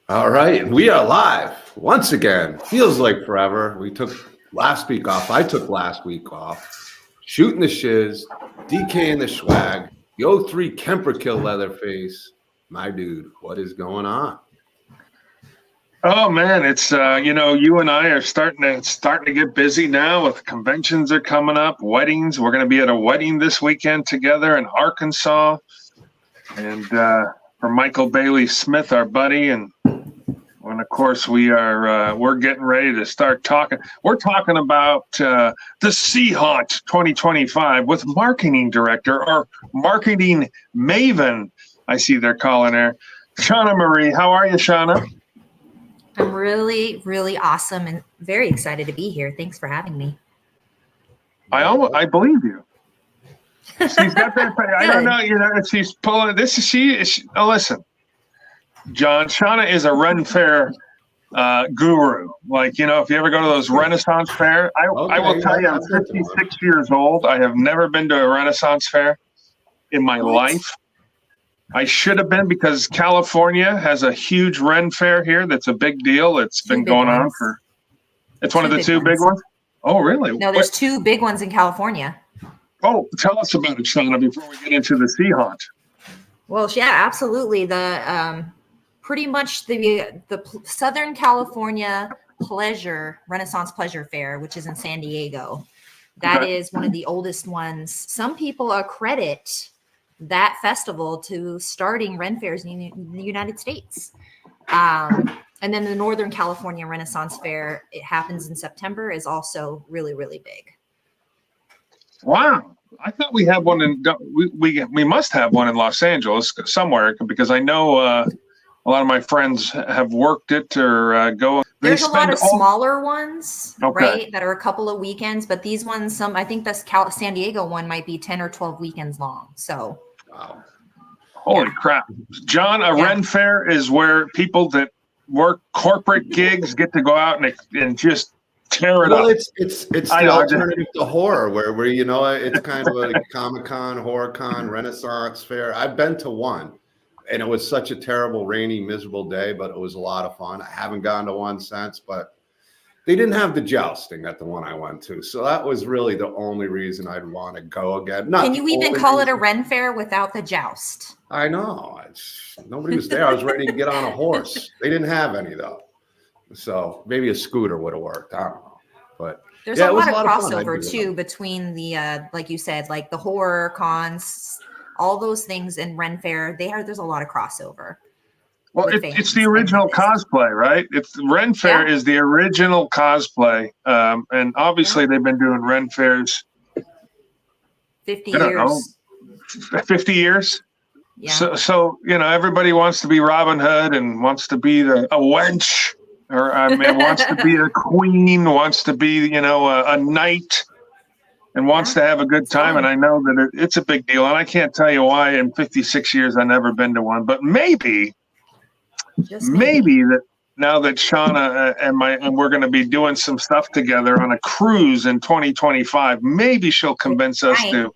All right, we are live once again. Feels like forever. We took last week off. I took last week off. Shooting the Shizz, DK the Schwag, the 03 Kemper Kill Leatherface. My dude, what is going on? Oh man, it's you and I are starting to get busy now. With conventions are coming up, weddings. We're going to be at a wedding this weekend together in Arkansas, and for Michael Bailey Smith, our buddy, and of course we're getting ready to start talking. We're talking about the SeaHaunt 2025 with marketing director or marketing maven. I see they're calling her Shana Marie. How are you, Shana? I'm really, really awesome and very excited to be here. Thanks for having me. I believe you. She's got that. I don't know. She's pulling. Listen, John. Shauna is a Ren Fair guru. Like, if you ever go to those Renaissance fair, I will tell you, I'm 56 years old. I have never been to a Renaissance fair in my life. I should have been, because California has a huge Ren Fair here. That's a big deal. It's been going on for. It's one of the two big ones. Oh, really? No, there's two big ones in California. Oh, tell us about it, Shana, before we get into the SeaHaunt. Well, yeah, absolutely. The pretty much the Southern California Renaissance Pleasure Fair, which is in San Diego. That is one of the oldest ones. Some people accredit that festival to starting Ren Fairs in the United States. And then the Northern California Renaissance Fair, it happens in September, is also really, really big. Wow. I thought we had one we must have one in Los Angeles somewhere, because I know a lot of my friends have worked it or go. There's a lot of smaller ones, right, that are a couple of weekends, but these ones, I think this San Diego one might be 10 or 12 weekends long. So, wow. Holy crap. John, Ren Fair is where people that work corporate gigs get to go out and just tear it up. It's the alternative to horror, where it's kind of a Comic-Con, Horror-Con, Renaissance Fair. I've been to one, and it was such a terrible, rainy, miserable day, but it was a lot of fun. I haven't gone to one since, but they didn't have the jousting at the one I went to, so that was really the only reason I'd want to go again. Can you even call it a Ren Fair without the joust? I know. Nobody was there. I was ready to get on a horse. They didn't have any, though. So maybe a scooter would have worked. I don't know. But there's a lot of crossover too between the like you said, like the horror cons, all those things in Ren Fair. There's a lot of crossover. Well, it's the original cosplay, right? Ren Fair is the original cosplay, and obviously they've been doing Ren Fairs 50 years. 50 years. Yeah. So everybody wants to be Robin Hood and wants to be a wench. Or wants to be a queen, wants to be, a knight, and wants to have a good time. And I know that it's a big deal. And I can't tell you why in 56 years I've never been to one. But maybe that now that Shana and we're going to be doing some stuff together on a cruise in 2025, maybe she'll convince us to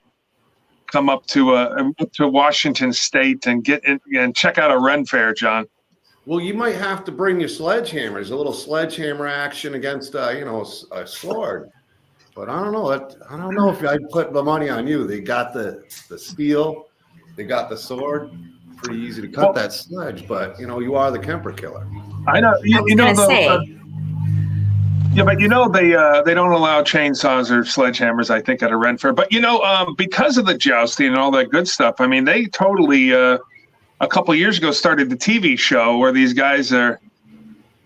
come up to Washington State and get in and check out a Ren Fair, John. Well, you might have to bring your sledgehammers, a little sledgehammer action against, a sword. But I don't know. I don't know if I'd put the money on you. They got the steel, they got the sword. Pretty easy to cut that sledge, but you are the Kemper killer. I know. But they don't allow chainsaws or sledgehammers, I think, at a Ren Fair. But because of the jousting and all that good stuff, I mean, they totally. A couple of years ago started the TV show where these guys are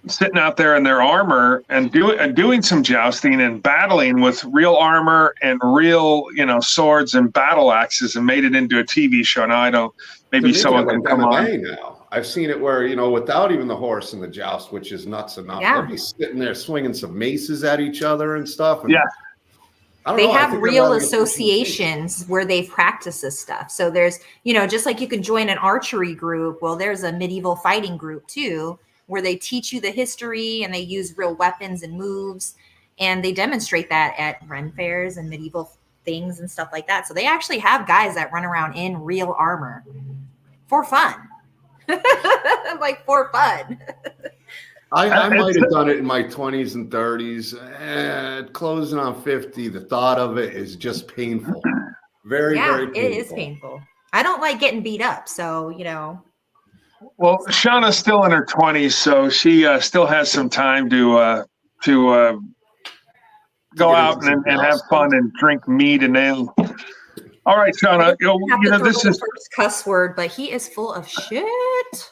sitting out there in their armor and doing some jousting and battling with real armor and real, swords and battle axes, and made it into a TV show. Now maybe someone can come on. Now. I've seen it where, without even the horse and the joust, which is nuts enough. Yeah. They'll be sitting there swinging some maces at each other and stuff. And yeah. They have real associations where they've practiced this stuff. So there's, just like you can join an archery group. Well, there's a medieval fighting group too, where they teach you the history and they use real weapons and moves. And they demonstrate that at Ren Fairs and medieval things and stuff like that. So they actually have guys that run around in real armor for fun. Like for fun. I might have done it in my 20s and 30s. Closing on 50, the thought of it is just painful. Very, very painful. It is painful. I don't like getting beat up, so Well, Shana's still in her 20s, so she still has some time to go out and have fun and drink mead and ale. All right, Shana. This is the first cuss word, but he is full of shit.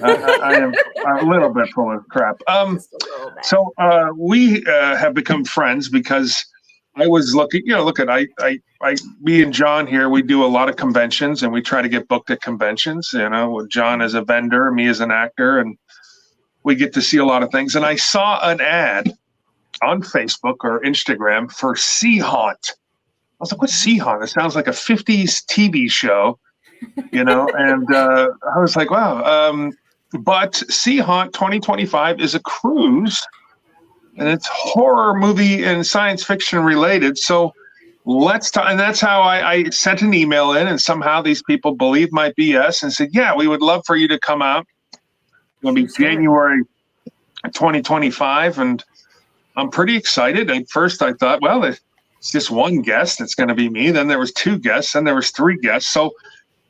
I am a little bit full of crap. So we have become friends because I was looking. Me and John here, we do a lot of conventions, and we try to get booked at conventions. With John as a vendor, me as an actor, and we get to see a lot of things. And I saw an ad on Facebook or Instagram for SeaHaunt. I was like, what's SeaHaunt? It sounds like a 50s TV show, and I was like, wow. But SeaHaunt 2025 is a cruise, and it's horror movie and science fiction related. So let's talk. And that's how I sent an email in, and somehow these people believed my BS and said, yeah, we would love for you to come out. It's going to be January 2025, and I'm pretty excited. At first, I thought, well, it's just one guest. It's going to be me. Then there was 2 guests. Then there was 3 guests. So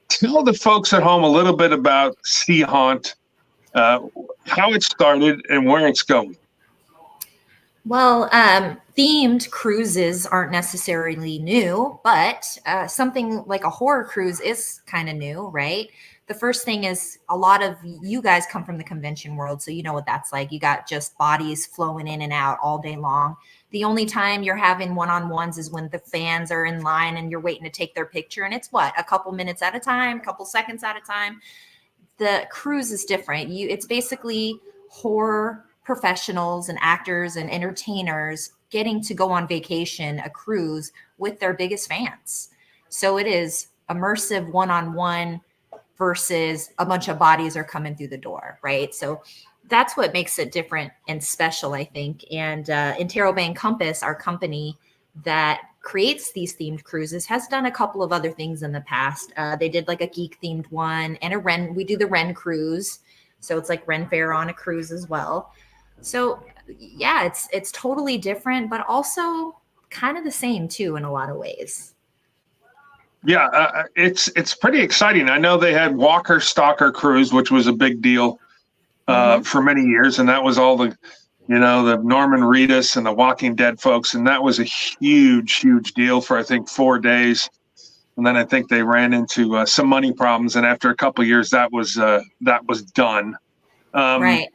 tell the folks at home a little bit about SeaHaunt, how it started and where it's going. Well, themed cruises aren't necessarily new, but something like a horror cruise is kind of new, right? The first thing is a lot of you guys come from the convention world, so you know what that's like. You got just bodies flowing in and out all day long. The only time you're having one-on-ones is when the fans are in line and you're waiting to take their picture. And it's a couple minutes at a time, a couple seconds at a time. The cruise is different. It's basically horror professionals and actors and entertainers getting to go on vacation, a cruise with their biggest fans. So it is immersive one-on-one versus a bunch of bodies are coming through the door, right? So that's what makes it different and special, I think. And Intero Bay and Compass, our company that creates these themed cruises, has done a couple of other things in the past. They did like a geek themed one and we do the Ren cruise. So it's like Ren Fair on a cruise as well. So yeah, it's totally different, but also kind of the same too in a lot of ways. Yeah, it's pretty exciting. I know they had Walker Stalker Cruise, which was a big deal for many years, and that was all the Norman Reedus and the Walking Dead folks, and that was a huge deal for I think 4 days. And then I think they ran into some money problems, and after a couple of years, that was done. Right.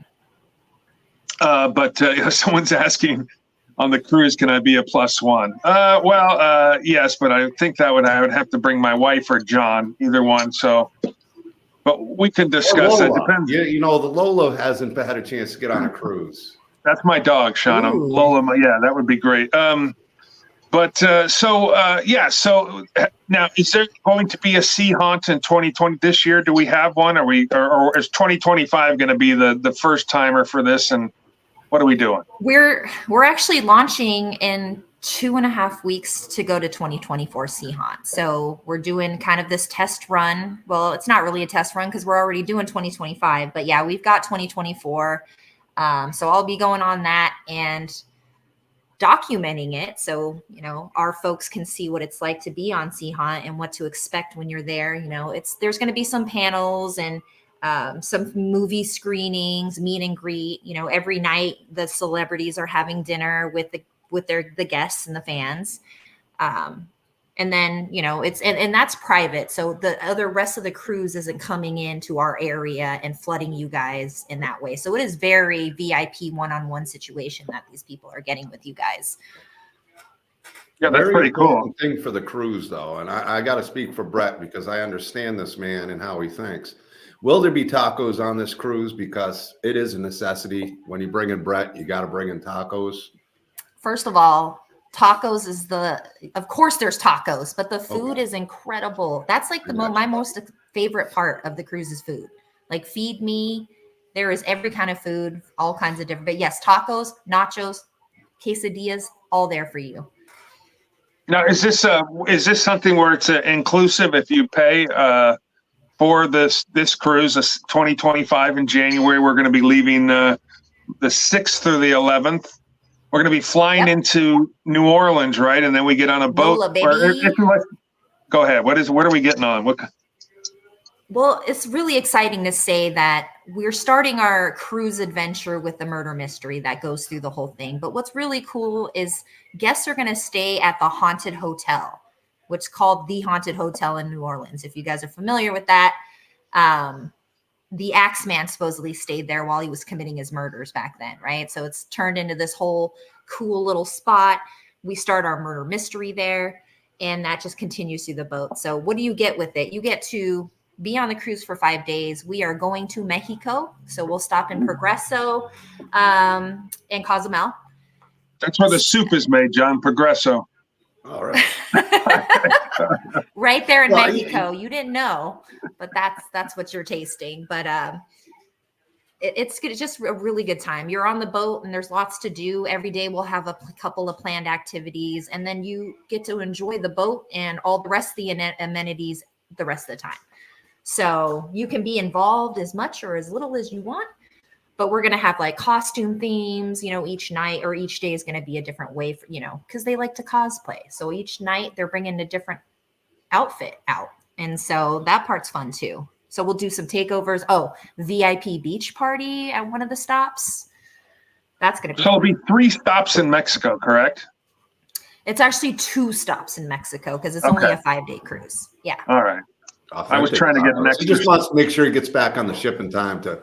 But someone's asking on the cruise, can I be a +1? Yes, but I think I would have to bring my wife or John, either one. So, but we can discuss it. Depends. Yeah, the Lola hasn't had a chance to get on a cruise. That's my dog, Shana. Ooh. Lola. Yeah, that would be great. So now, is there going to be a SeaHaunt in 2020 this year? Do we have one? Or is 2025 going to be the first timer for this? And what are we doing? We're actually launching in 2.5 weeks to go to 2024 SeaHaunt. So we're doing kind of this test run. Well, it's not really a test run because we're already doing 2025. But yeah, we've got 2024. So I'll be going on that and documenting it. So, our folks can see what it's like to be on SeaHaunt and what to expect when you're there. There's going to be some panels and some movie screenings, meet and greet. Every night the celebrities are having dinner with the guests and the fans. And then, it's and that's private. So the rest of the cruise isn't coming into our area and flooding you guys in that way. So it is very VIP one-on-one situation that these people are getting with you guys. Yeah, that's pretty cool. Thing for the cruise, though, and I got to speak for Brett because I understand this man and how he thinks. Will there be tacos on this cruise? Because it is a necessity. When you bring in Brett, you got to bring in tacos. First of all, tacos is of course there's tacos, but the food is incredible. That's like my most favorite part of the cruise is food. Like, feed me. There is every kind of food, all kinds of different, but yes, tacos, nachos, quesadillas, all there for you. Now, is this something where it's inclusive if you pay for this cruise, 2025 in January? We're going to be leaving the 6th through the 11th. We're going to be flying Yep. into New Orleans, right? And then we get on a boat. Lola, baby. Or if you like, go ahead. What are we getting on? Well, it's really exciting to say that we're starting our cruise adventure with the murder mystery that goes through the whole thing. But what's really cool is guests are going to stay at the Haunted Hotel, which is called the Haunted Hotel in New Orleans. If you guys are familiar with that, the Axeman supposedly stayed there while he was committing his murders back then, right? So it's turned into this whole cool little spot. We start our murder mystery there, and that just continues through the boat. So what do you get with it? You get to be on the cruise for 5 days. We are going to Mexico, so we'll stop in Progreso and Cozumel. That's where the soup is made, John. Progreso. All right. Right there in Well, Mexico. You didn't know, but that's what you're tasting. But it's just a really good time. You're on the boat and there's lots to do. Every day we'll have a couple of planned activities, and then you get to enjoy the boat and all the rest of the amenities the rest of the time. So you can be involved as much or as little as you want, but we're going to have like costume themes, each night or each day is going to be a different way for, because they like to cosplay. So each night they're bringing a different outfit out. And so that part's fun too. So we'll do some takeovers. Oh, VIP beach party at one of the stops. That's going to be So it'll be 3 stops in Mexico, correct? It's actually 2 stops in Mexico because it's only a 5-day cruise. Yeah. All right. I was trying to get an extra. He just wants to make sure he gets back on the ship in time to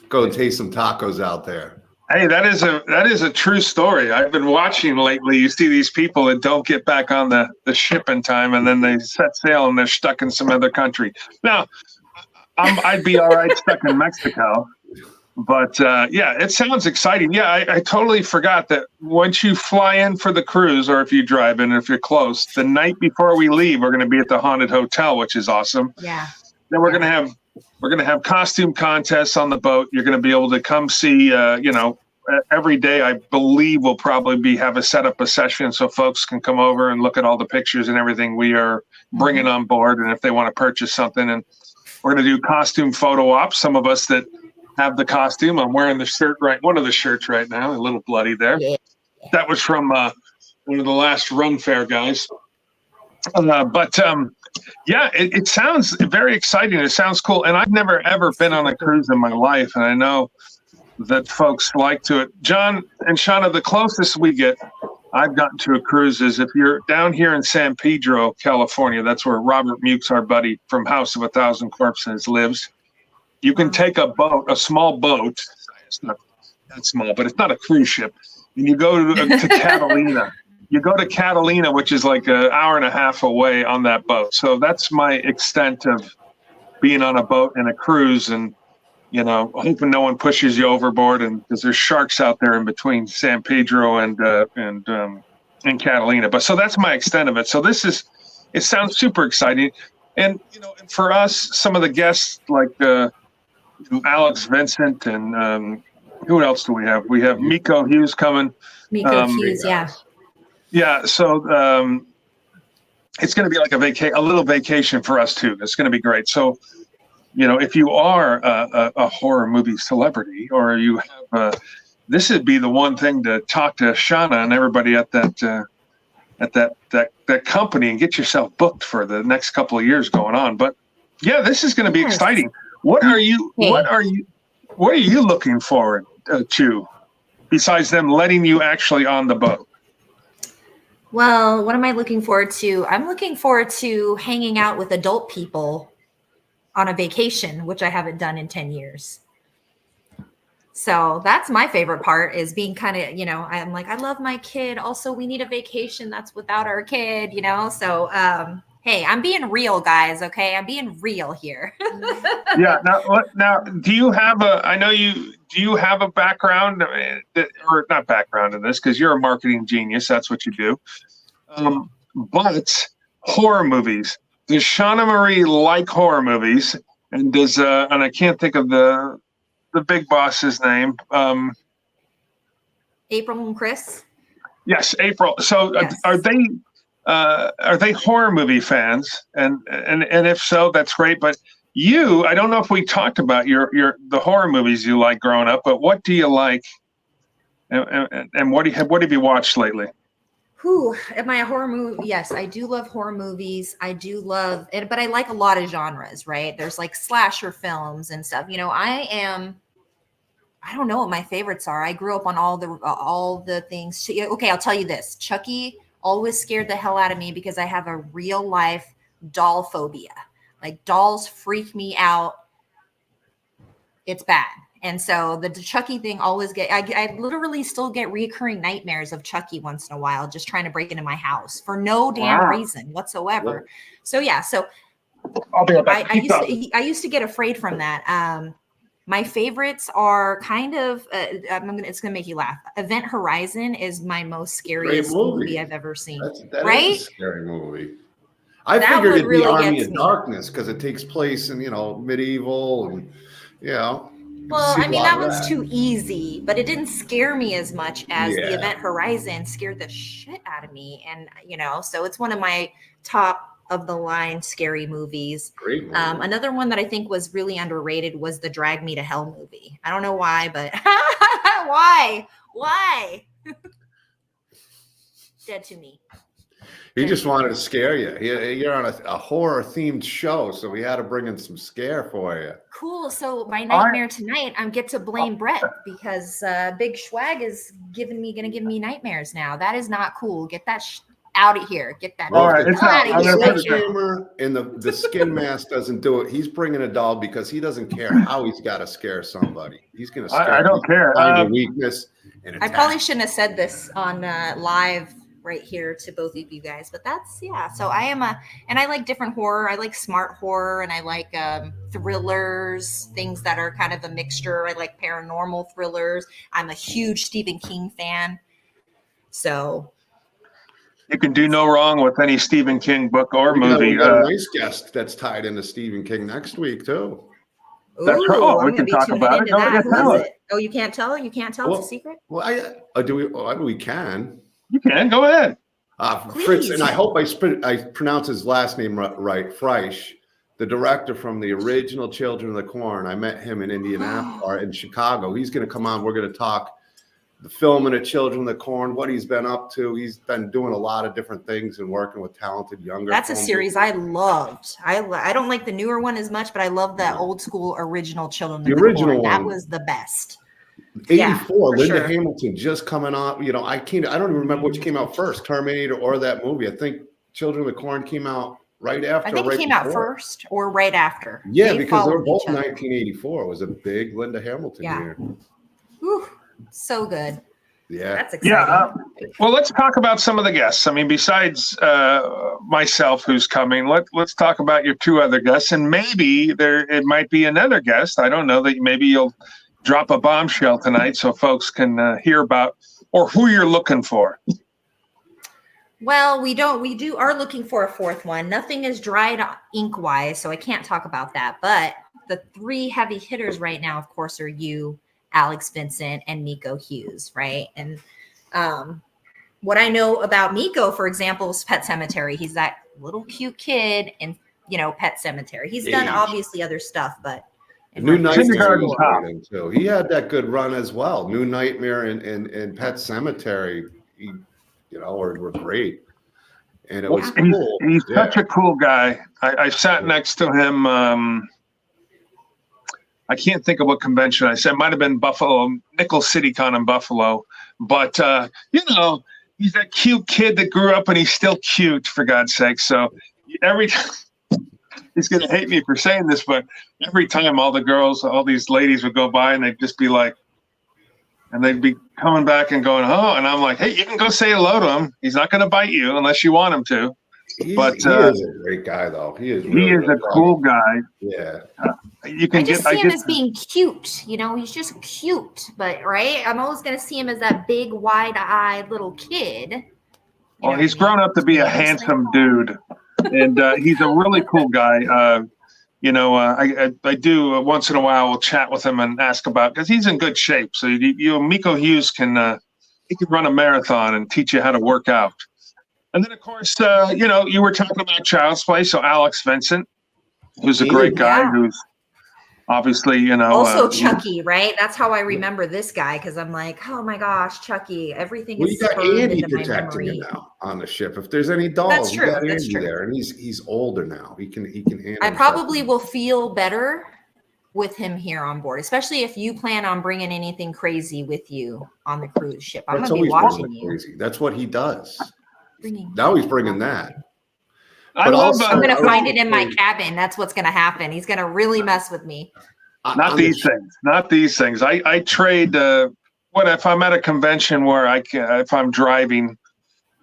go and taste some tacos out there. Hey, that is a true story. I've been watching lately. You see these people that don't get back on the ship in time, and then they set sail and they're stuck in some other country. Now, I'd be all right stuck in Mexico. But yeah, it sounds exciting. Yeah, I totally forgot that once you fly in for the cruise, or if you drive in, if you're close, the night before we leave, we're going to be at the Haunted Hotel, which is awesome. Yeah. Then we're going to have costume contests on the boat. You're going to be able to come see, every day. I believe we'll probably set up a session so folks can come over and look at all the pictures and everything we are bringing on board, and if they want to purchase something. And we're going to do costume photo ops. Some of us that have the costume. I'm wearing the shirt one of the shirts right now, a little bloody there. Yeah. That was from one of the last Run Fair guys. Yeah, it sounds very exciting. It sounds cool. And I've never, ever been on a cruise in my life. And I know that folks like to it. John and Shana, the closest I've gotten to a cruise is if you're down here in San Pedro, California. That's where Robert Mukes, our buddy from House of 1,000 Corpses, lives. You can take a small boat. It's not that small, but it's not a cruise ship. And you go to Catalina. You go to Catalina, which is like an hour and a half away on that boat. So that's my extent of being on a boat and a cruise, and hoping no one pushes you overboard. And because there's sharks out there in between San Pedro and Catalina. But so that's my extent of it. So it sounds super exciting. And for us, some of the guests like Alex Vincent and who else do we have? We have Miko Hughes coming. Miko Hughes, yeah. Yeah, so it's going to be like a little vacation for us too. It's going to be great. So, if you are a horror movie celebrity, or you have, this would be the one thing to talk to Shana and everybody at that company and get yourself booked for the next couple of years going on. But yeah, this is going to be exciting. What are you looking forward to besides them letting you actually on the boat? Well, what am I looking forward to? I'm looking forward to hanging out with adult people on a vacation, which I haven't done in 10 years. So that's my favorite part, is being kind of, I'm like, I love my kid. Also, we need a vacation that's without our kid, So, hey, I'm being real, guys. Okay. I'm being real here. Yeah. Now, do you have a background or not background in this? 'Cause you're a marketing genius. That's what you do. But horror movies, does Shana Marie like horror movies? And and I can't think of the big boss's name. April and Chris. Yes. April. So yes. Are they horror movie fans? And if so, that's great. But I don't know if we talked about the horror movies you like growing up, but what do you like And what have you watched lately? Who am I a horror movie? Yes, I do love horror movies. I do love it, but I like a lot of genres, right? There's like slasher films and stuff. I don't know what my favorites are. I grew up on all the things. Okay, I'll tell you this. Chucky always scared the hell out of me because I have a real life doll phobia. Like dolls freak me out. It's bad. And so the Chucky thing always I literally still get recurring nightmares of Chucky once in a while, just trying to break into my house for no damn reason whatsoever. So yeah, I'll be right back. I used to get afraid from that. My favorites are kind of, it's going to make you laugh. Event Horizon is my most scariest movie I've ever seen. That right? is a scary movie. I figured it'd be Army of Darkness because it takes place in, medieval and, Well, I mean, that one's too easy, but it didn't scare me as much as the Event Horizon scared the shit out of me. And, so it's one of my top of the line scary movies. Great movie. Another one that I think was really underrated was the Drag Me to Hell movie. I don't know why, but why? Dead to me. He just wanted to scare you. You're on a horror themed show, so we had to bring in some scare for you. Cool. So my nightmare tonight, I get to blame Brett because Big Schwag is gonna give me nightmares now. That is not cool. Get that out of here. Get that out of here. The sledgehammer and the skin mask doesn't do it. He's bringing a doll because he doesn't care how he's got to scare somebody. He's going to scare. I don't care. Find a weakness and attack. I probably shouldn't have said this on live right here to both of you guys, but that's so I am and I like different horror. I like smart horror and I like thrillers, things that are kind of a mixture. I like paranormal thrillers. I'm a huge Stephen King fan, so you can do no wrong with any Stephen King book or movie. We got a nice guest that's tied into Stephen King next week too. That's right. Oh, we can talk about it. Oh, you can't tell? You can't tell? It's a secret? Well, we can. You can. Go ahead. Fritz, and I hope I pronounce his last name right, Freisch, the director from the original Children of the Corn. I met him in Indianapolis or in Chicago. He's going to come on. We're going to talk the filming of Children of the Corn, what he's been up to. He's been doing a lot of different things and working with talented younger. That's a series I loved. I don't like the newer one as much, but I love the old school original Children of the original Corn. one. That was the best. 84, Linda Hamilton just coming out. I don't even remember which came out first, Terminator or that movie. I think Children of the Corn came out right after. I think it came out first or right after. Yeah, because they were both 1984. It was a big Linda Hamilton year. Whew, so good. Yeah, that's exciting. Well, let's talk about some of the guests. I mean, besides myself, who's coming, let's talk about your two other guests, and maybe it might be another guest. I don't know that maybe you'll drop a bombshell tonight so folks can hear about or who you're looking for. Well, we are looking for a fourth one. Nothing is dried ink wise, so I can't talk about that. But the three heavy hitters right now, of course, are you, Alex Vincent, and Miko Hughes, right? And what I know about Miko, for example, is Pet Sematary. He's that little cute kid in Pet Sematary. He's done obviously other stuff, but New Nightmare too. He had that good run as well. New Nightmare and Pet Sematary, were great, and it was cool. He's such a cool guy. I sat next to him. I can't think of what convention I said. It might have been Buffalo, Nickel City Con in Buffalo. But he's that cute kid that grew up and he's still cute, for God's sake. So every time. He's going to hate me for saying this, but every time all these ladies would go by and they'd just be like, and they'd be coming back and going, oh, and I'm like, hey, you can go say hello to him. He's not going to bite you unless you want him to. He is a great guy, though. He is a cool guy. Yeah. I see him as being cute. He's just cute, but right. I'm always going to see him as that big, wide-eyed little kid. Well, he's grown up to be a handsome dude. And he's a really cool guy. I do once in a while. We'll chat with him and ask about because he's in good shape. So Miko Hughes can run a marathon and teach you how to work out. And then of course you were talking about Child's Play. So Alex Vincent, who's a great guy, who's obviously, you know. Also Chucky, right? That's how I remember this guy, because I'm like, oh my gosh, Chucky. Everything Well, is you got spurned Andy into my protecting memory. you now on the ship. If there's any dolls, That's you true. got That's Andy true. there, and he's older now. He can handle. I himself. probably will feel better with him here on board, especially if you plan on bringing anything crazy with you on the cruise ship. I'm That's going to be always watching you. crazy. That's what he does. Bringing Now he's bringing that. I love. I'm going to find it in my cabin. That's what's going to happen. He's going to really mess with me. Not these things. Not these things. I trade. What if I'm at a convention where if I'm driving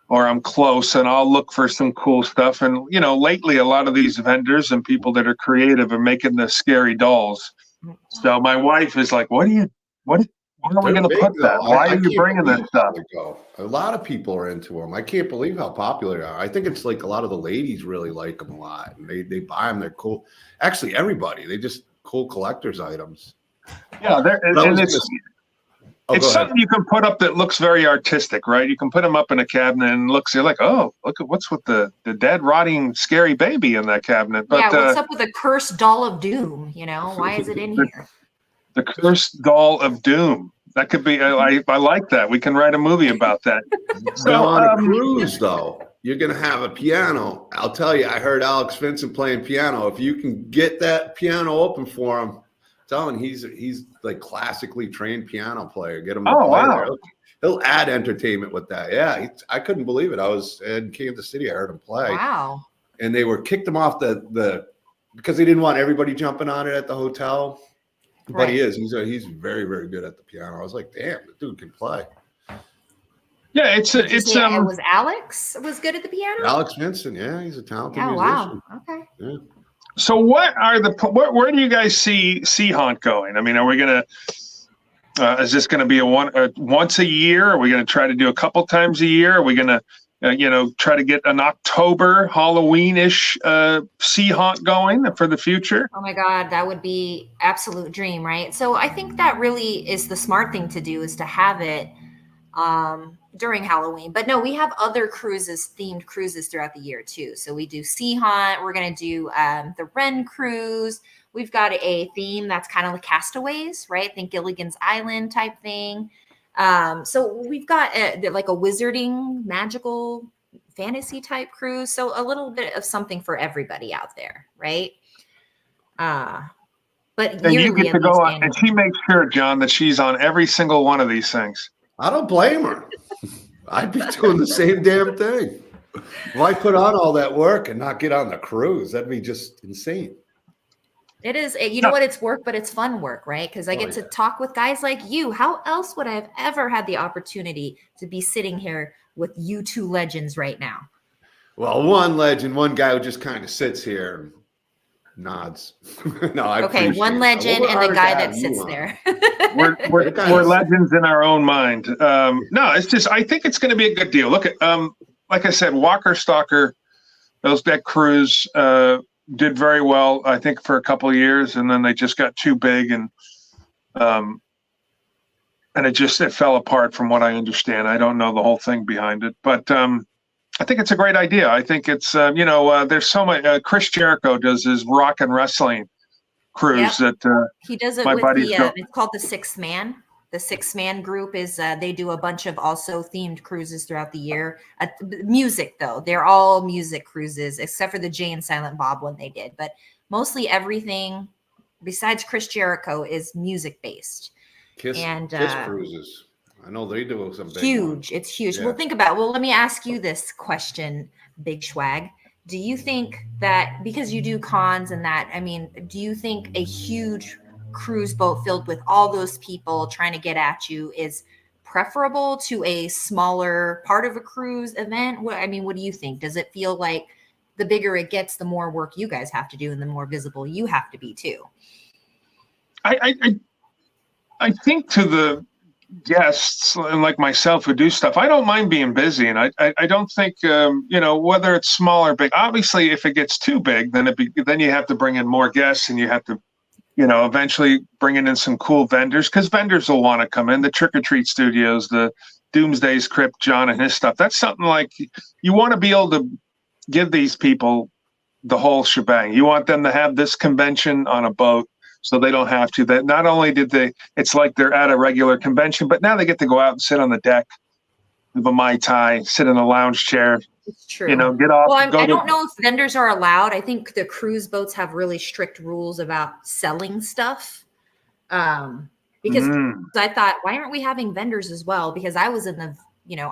or I'm close, and I'll look for some cool stuff. And you know, lately a lot of these vendors and people that are creative are making the scary dolls. So my wife is like, "What? Where are we going to put that? Why are you bringing this stuff?" A lot of people are into them. I can't believe how popular they are. I think it's like a lot of the ladies really like them a lot, and they buy them. They're cool. Actually, everybody. They just cool collector's items. Yeah, it's something you can put up that looks very artistic, right? You can put them up in a cabinet and you're like, oh, look at what's with the dead, rotting, scary baby in that cabinet. But yeah, what's up with the cursed doll of doom? You know, why is it in here? The cursed doll of doom. That could be. I like that. We can write a movie about that. So on a cruise, though, you're gonna have a piano. I'll tell you, I heard Alex Vincent playing piano. If you can get that piano open for him, tell him he's like classically trained piano player. Get him to play there. He'll add entertainment with that. Yeah, I couldn't believe it. I was in Kansas City. I heard him play. Wow. And they kicked him off the because they didn't want everybody jumping on it at the hotel. But Right. he is. He's very, very good at the piano. I was like, damn, the dude can play. Yeah, it was Alex was good at the piano. Alex Vincent, yeah, he's a talented musician. Wow. Okay. Yeah. So where do you guys see SeaHaunt going? I mean, are we gonna is this gonna be once a year? Are we gonna try to do a couple times a year? Are we gonna try to get an October Halloween-ish SeaHaunt going for the future? Oh my God, that would be absolute dream, right? So I think that really is the smart thing to do, is to have it during Halloween. But no, we have other themed cruises throughout the year too. So we do SeaHaunt. We're going to do the Ren cruise. We've got a theme that's kind of like Castaways, right? Think Gilligan's Island type thing. So we've got like a wizarding, magical, fantasy type cruise. So a little bit of something for everybody out there, right? But and you get to go on, and she makes sure, John, that she's on every single one of these things. I don't blame her. I'd be doing the same damn thing. Why put on all that work and not get on the cruise? That'd be just insane. It is. You know what? It's work, but it's fun work, right? Because I get to talk with guys like you. How else would I have ever had the opportunity to be sitting here with you two legends right now? Well, one legend, one guy who just kind of sits here and nods. Okay, one legend and the guy that sits there. We're legends in our own mind. No, it's just, I think it's going to be a good deal. Look at, like I said, Walker Stalker, that cruise did very well, I think, for a couple of years, and then they just got too big, and it fell apart from what I understand. I don't know the whole thing behind it, but I think it's a great idea. I think it's, there's so much. Chris Jericho does his rock and wrestling cruise that he does it with it's called the Sixth Man. The Sixth Man group is they do a bunch of also themed cruises throughout the year. Music though, they're all music cruises except for the Jay and Silent Bob one they did, but mostly everything besides Chris Jericho is music based. Kiss cruises. I know they do some big huge. ones. It's huge. Yeah. Well, let me ask you this question, Big Schwag. Do you think that because you do cons and that, I mean, do you think a huge cruise boat filled with all those people trying to get at you is preferable to a smaller part of a cruise event? What do you think? Does it feel like the bigger it gets, the more work you guys have to do and the more visible you have to be too? I think to the guests and like myself who do stuff, I don't mind being busy, and I don't think whether it's small or big. Obviously, if it gets too big, then you have to bring in more guests, and you have to eventually bringing in some cool vendors, because vendors will want to come in. The Trick or Treat Studios, the Doomsday's Crypt, John and his stuff. That's something like you want to be able to give these people the whole shebang. You want them to have this convention on a boat so they don't have to. That not only did they, it's like they're at a regular convention, but now they get to go out and sit on the deck, have a Mai Tai, sit in a lounge chair. It's true. You know, get off. Well, I don't know if vendors are allowed. I think the cruise boats have really strict rules about selling stuff. Because I thought, why aren't we having vendors as well? Because I was in the,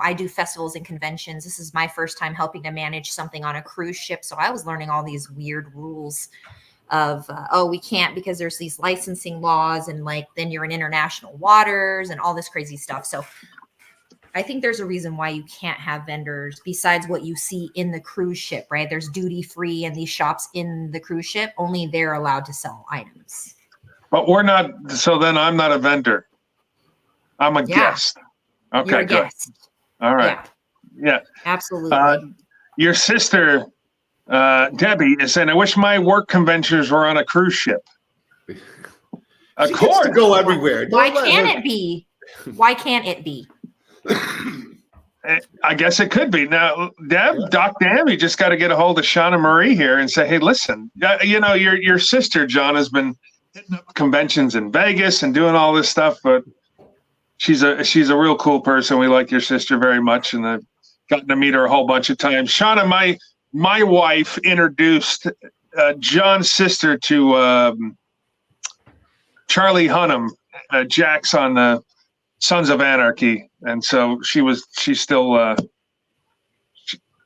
I do festivals and conventions. This is my first time helping to manage something on a cruise ship. So I was learning all these weird rules of, we can't because there's these licensing laws and like, then you're in international waters and all this crazy stuff. So I think there's a reason why you can't have vendors besides what you see in the cruise ship, right? There's duty free and these shops in the cruise ship, only they're allowed to sell items. But we're not. So then I'm not a vendor. I'm a guest. Okay, you're a good. Guest. All right. Yeah. Absolutely. Your sister, Debbie, is saying, I wish my work conventions were on a cruise ship. Of course. To go everywhere. Why can't it be? Why can't it be? I guess it could be. Now, Doc Dam, you just got to get a hold of Shana Marie here and say, hey, listen, your sister, John, has been hitting up conventions in Vegas and doing all this stuff, but she's a real cool person. We like your sister very much, and I've gotten to meet her a whole bunch of times. Shana, my wife introduced John's sister to Charlie Hunnam, Jax on the Sons of Anarchy, and so she was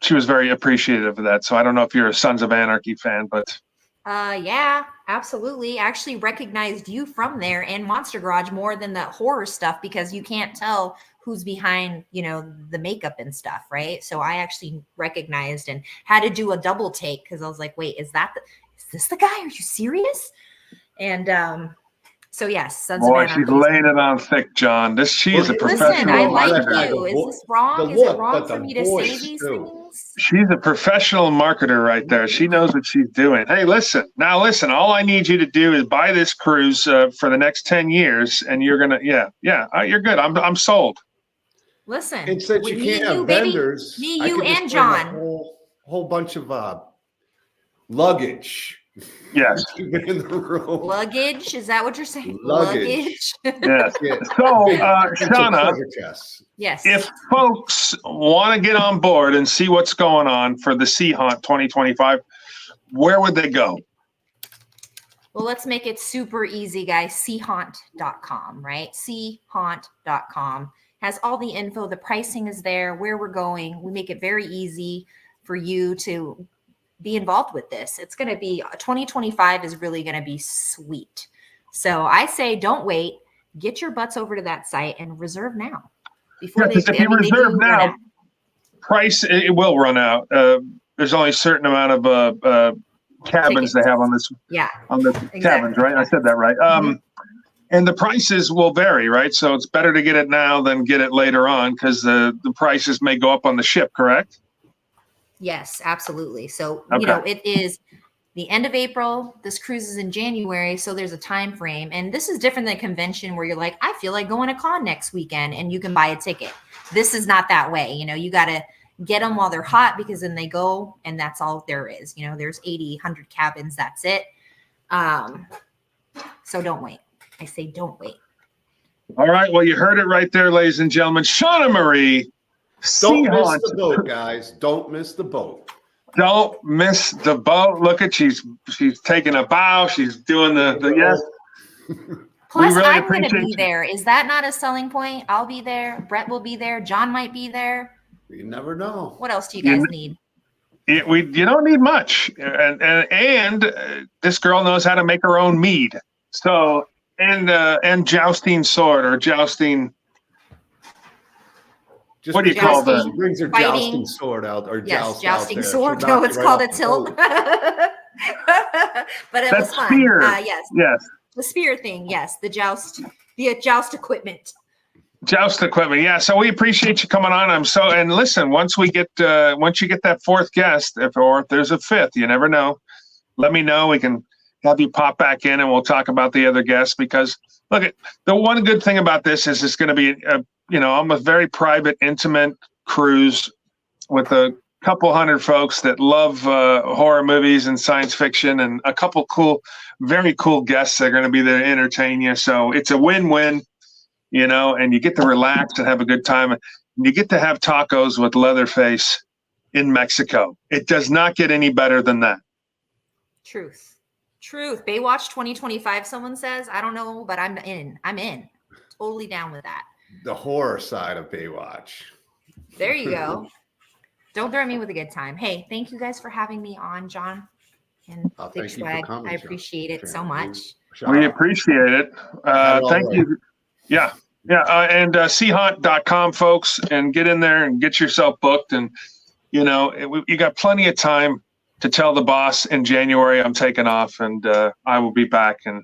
very appreciative of that. So I don't know if you're a Sons of Anarchy fan, but yeah, absolutely. I actually recognized you from there and Monster Garage more than the horror stuff because you can't tell who's behind, the makeup and stuff, right? So I actually recognized and had to do a double take because I was like, wait, is this the guy? Are you serious? And so yes, Sons of Anarchy. She's laying it on thick, John. She's a professional. Listen, I like you. Is this wrong? Is it wrong for me to say these things? She's a professional marketer right there. She knows what she's doing. Hey, listen. All I need you to do is buy this cruise for the next 10 years, and you're gonna, you're good. I'm sold. Listen, it's that you can't have vendors. Me, you, and John. A whole bunch of luggage. Yes. In the room. Luggage? Is that what you're saying? Luggage. Yes. So, Shana, yes. If folks want to get on board and see what's going on for the SeaHaunt 2025, where would they go? Well, let's make it super easy, guys. SeaHaunt.com, right? SeaHaunt.com has all the info. The pricing is there, where we're going. We make it very easy for you to be involved with this. It's going to be 2025 is really going to be sweet. So I say, don't wait, get your butts over to that site and reserve now. Before if you reserve now, price, it will run out. There's only a certain amount of cabins they have on this. Yeah. On the cabins, right? I said that right. And the prices will vary, right? So it's better to get it now than get it later on because the prices may go up on the ship, correct? Yes, absolutely. So, it is the end of April. This cruise is in January. So there's a time frame. And this is different than a convention where you're like, I feel like going to con next weekend and you can buy a ticket. This is not that way. You got to get them while they're hot because then they go and that's all there is. There's 80, 100 cabins. That's it. So don't wait. I say don't wait. All right. Well, you heard it right there, ladies and gentlemen. Shana Marie. Don't miss the boat, guys. Don't miss the boat. Don't miss the boat. Look at she's taking a bow. She's doing the yes. Plus, really I'm going to be there. Is that not a selling point? I'll be there. Brett will be there. John might be there. You never know. What else do you guys need? You don't need much, and this girl knows how to make her own mead. So and jousting sword or jousting. What do you call that? She brings her jousting sword out, or jousting sword. No, it's called a tilt. But it was fun. Spear. Yes. The spear thing. Yes, the joust equipment. Joust equipment. Yeah. So we appreciate you coming on. And listen, once you get that fourth guest, if there's a fifth, you never know. Let me know. We can have you pop back in, and we'll talk about the other guests. Because look, the one good thing about this is it's going to be I'm a very private, intimate cruise with a couple hundred folks that love horror movies and science fiction, and a couple very cool guests that are going to be there to entertain you. So it's a win-win, and you get to relax and have a good time. And you get to have tacos with Leatherface in Mexico. It does not get any better than that. Truth. Baywatch 2025, someone says. I don't know, but I'm in. Totally down with that. The horror side of Baywatch. There you go. Don't throw me with a good time. Hey, thank you guys for having me on, John and Big Schwag. I appreciate it so much. We appreciate it. Thank you. Yeah. And SeaHaunt.com, folks, and get in there and get yourself booked. And, you got plenty of time to tell the boss in January I'm taking off, and I will be back. And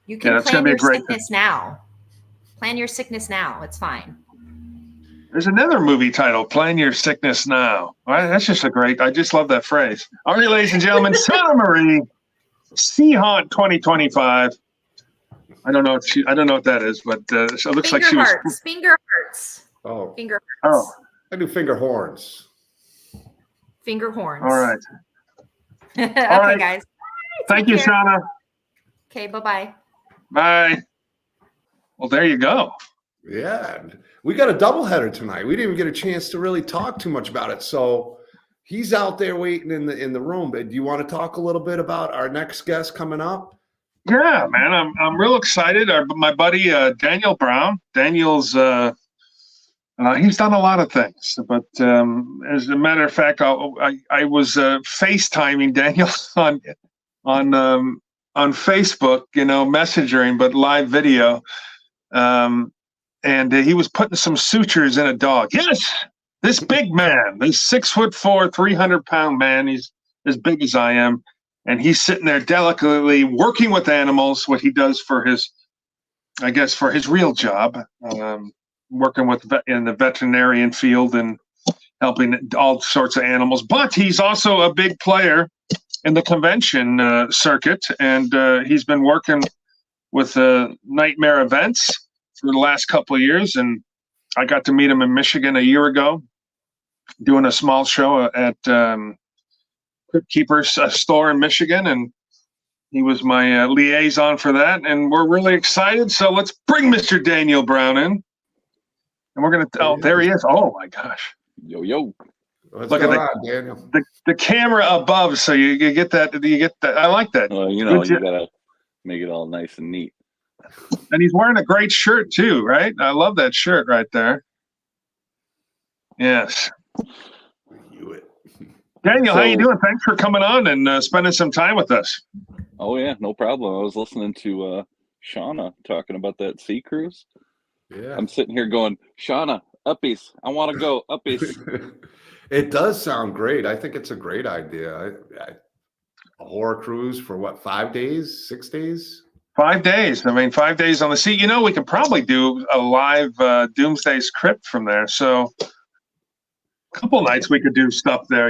you can plan your sickness now. Plan your sickness now. It's fine. There's another movie title, Plan Your Sickness Now. That's just I just love that phrase. All right, ladies and gentlemen, Shana Marie, SeaHaunt 2025. I don't know what that is, but it looks like she was. Finger hearts. Oh. Finger hearts. Oh. I do finger horns. Finger horns. All right. Okay, All right, guys. Thank you, Shana. Okay, bye-bye. Bye. Well, there you go. Yeah, we got a doubleheader tonight. We didn't even get a chance to really talk too much about it. So he's out there waiting in the room. But do you want to talk a little bit about our next guest coming up? Yeah, man, I'm real excited. My buddy Daniel Brown. Daniel's he's done a lot of things, but as a matter of fact, I was FaceTiming Daniel on Facebook, messaging, but live video. And he was putting some sutures in a dog. Yes, this big man, this 6'4", 300-pound man. He's as big as I am, and he's sitting there delicately working with animals. What he does for his real job, working in the veterinarian field and helping all sorts of animals. But he's also a big player in the convention circuit, and he's been working with Nightmare Events for the last couple of years, and I got to meet him in Michigan a year ago, doing a small show at Crypt Keeper's store in Michigan, and he was my liaison for that, and we're really excited. So let's bring Mr. Daniel Brown in, and we're gonna. Oh, there he is! Oh my gosh! Yo! Look at Daniel. The camera above, so you get that. You get that. I like that. Well, you gotta make it all nice and neat. And he's wearing a great shirt too, right? I love that shirt right there. Yes. Daniel, how you doing? Thanks for coming on and spending some time with us. Oh yeah, no problem. I was listening to Shana talking about that sea cruise. Yeah. I'm sitting here going, Shana, uppies. I want to go uppies. It does sound great. I think it's a great idea. A horror cruise for what, 5 days, 6 days? 5 days. I mean, 5 days on the sea. We could probably do a live Doomsday's Crypt from there. So a couple nights we could do stuff there,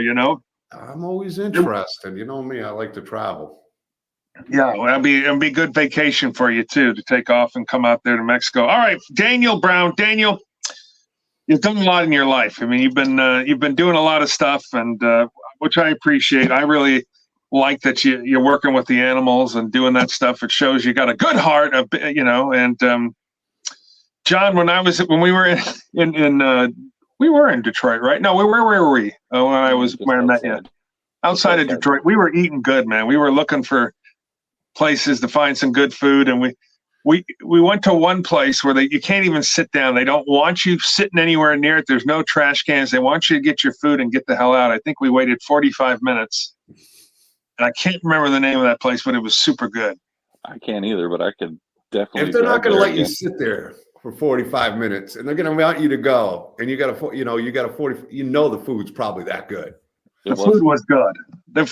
I'm always interested. You know me, I like to travel. Yeah, well, it'll be good vacation for you too, to take off and come out there to Mexico. All right, Daniel Brown. Daniel, you've done a lot in your life. I mean, you've been doing a lot of stuff, and which I appreciate. I really like that you're working with the animals and doing that stuff. It shows you got a good heart, And John, when we were in we were in Detroit, right? No, where were we? When I met you outside of Detroit, we were eating good, man. We were looking for places to find some good food, and we went to one place where you can't even sit down. They don't want you sitting anywhere near it. There's no trash cans. They want you to get your food and get the hell out. I think we waited 45 minutes. And I can't remember the name of that place, but it was super good. I can't either, but I could definitely. If they're not going to let you sit there for 45 minutes, and they're going to want you to go, and you got a 40, the food's probably that good. The food was good.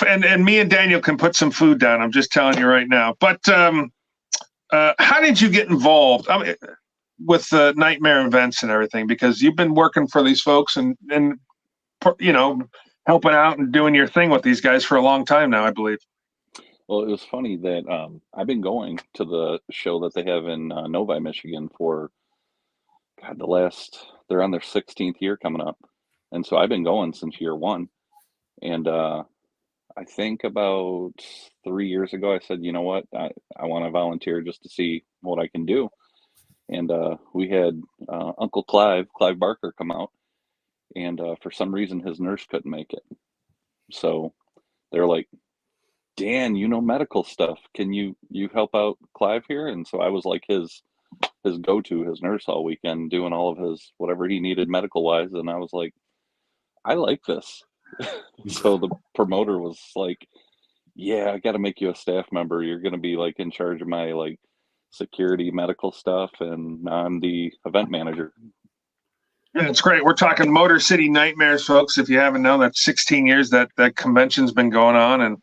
And me and Daniel can put some food down. I'm just telling you right now. But how did you get involved with Nightmare Events and everything? Because you've been working for these folks and helping out and doing your thing with these guys for a long time now, I believe. Well, it was funny that I've been going to the show that they have in Novi, Michigan for they're on their 16th year coming up. And so I've been going since year one. And I think about 3 years ago, I said, you know what, I want to volunteer just to see what I can do. And we had Uncle Clive Barker, come out, and for some reason his nurse couldn't make it. So they're like, Dan, you know medical stuff. Can you help out Clive here? And so I was like his go-to, his nurse all weekend, doing all of his whatever he needed medical wise. And I was like, I like this. So the promoter was like, yeah, I got to make you a staff member. You're going to be like in charge of my like security medical stuff, and now I'm the event manager. Yeah, it's great. We're talking Motor City Nightmares, folks. If you haven't known, that's 16 years that convention's been going on, and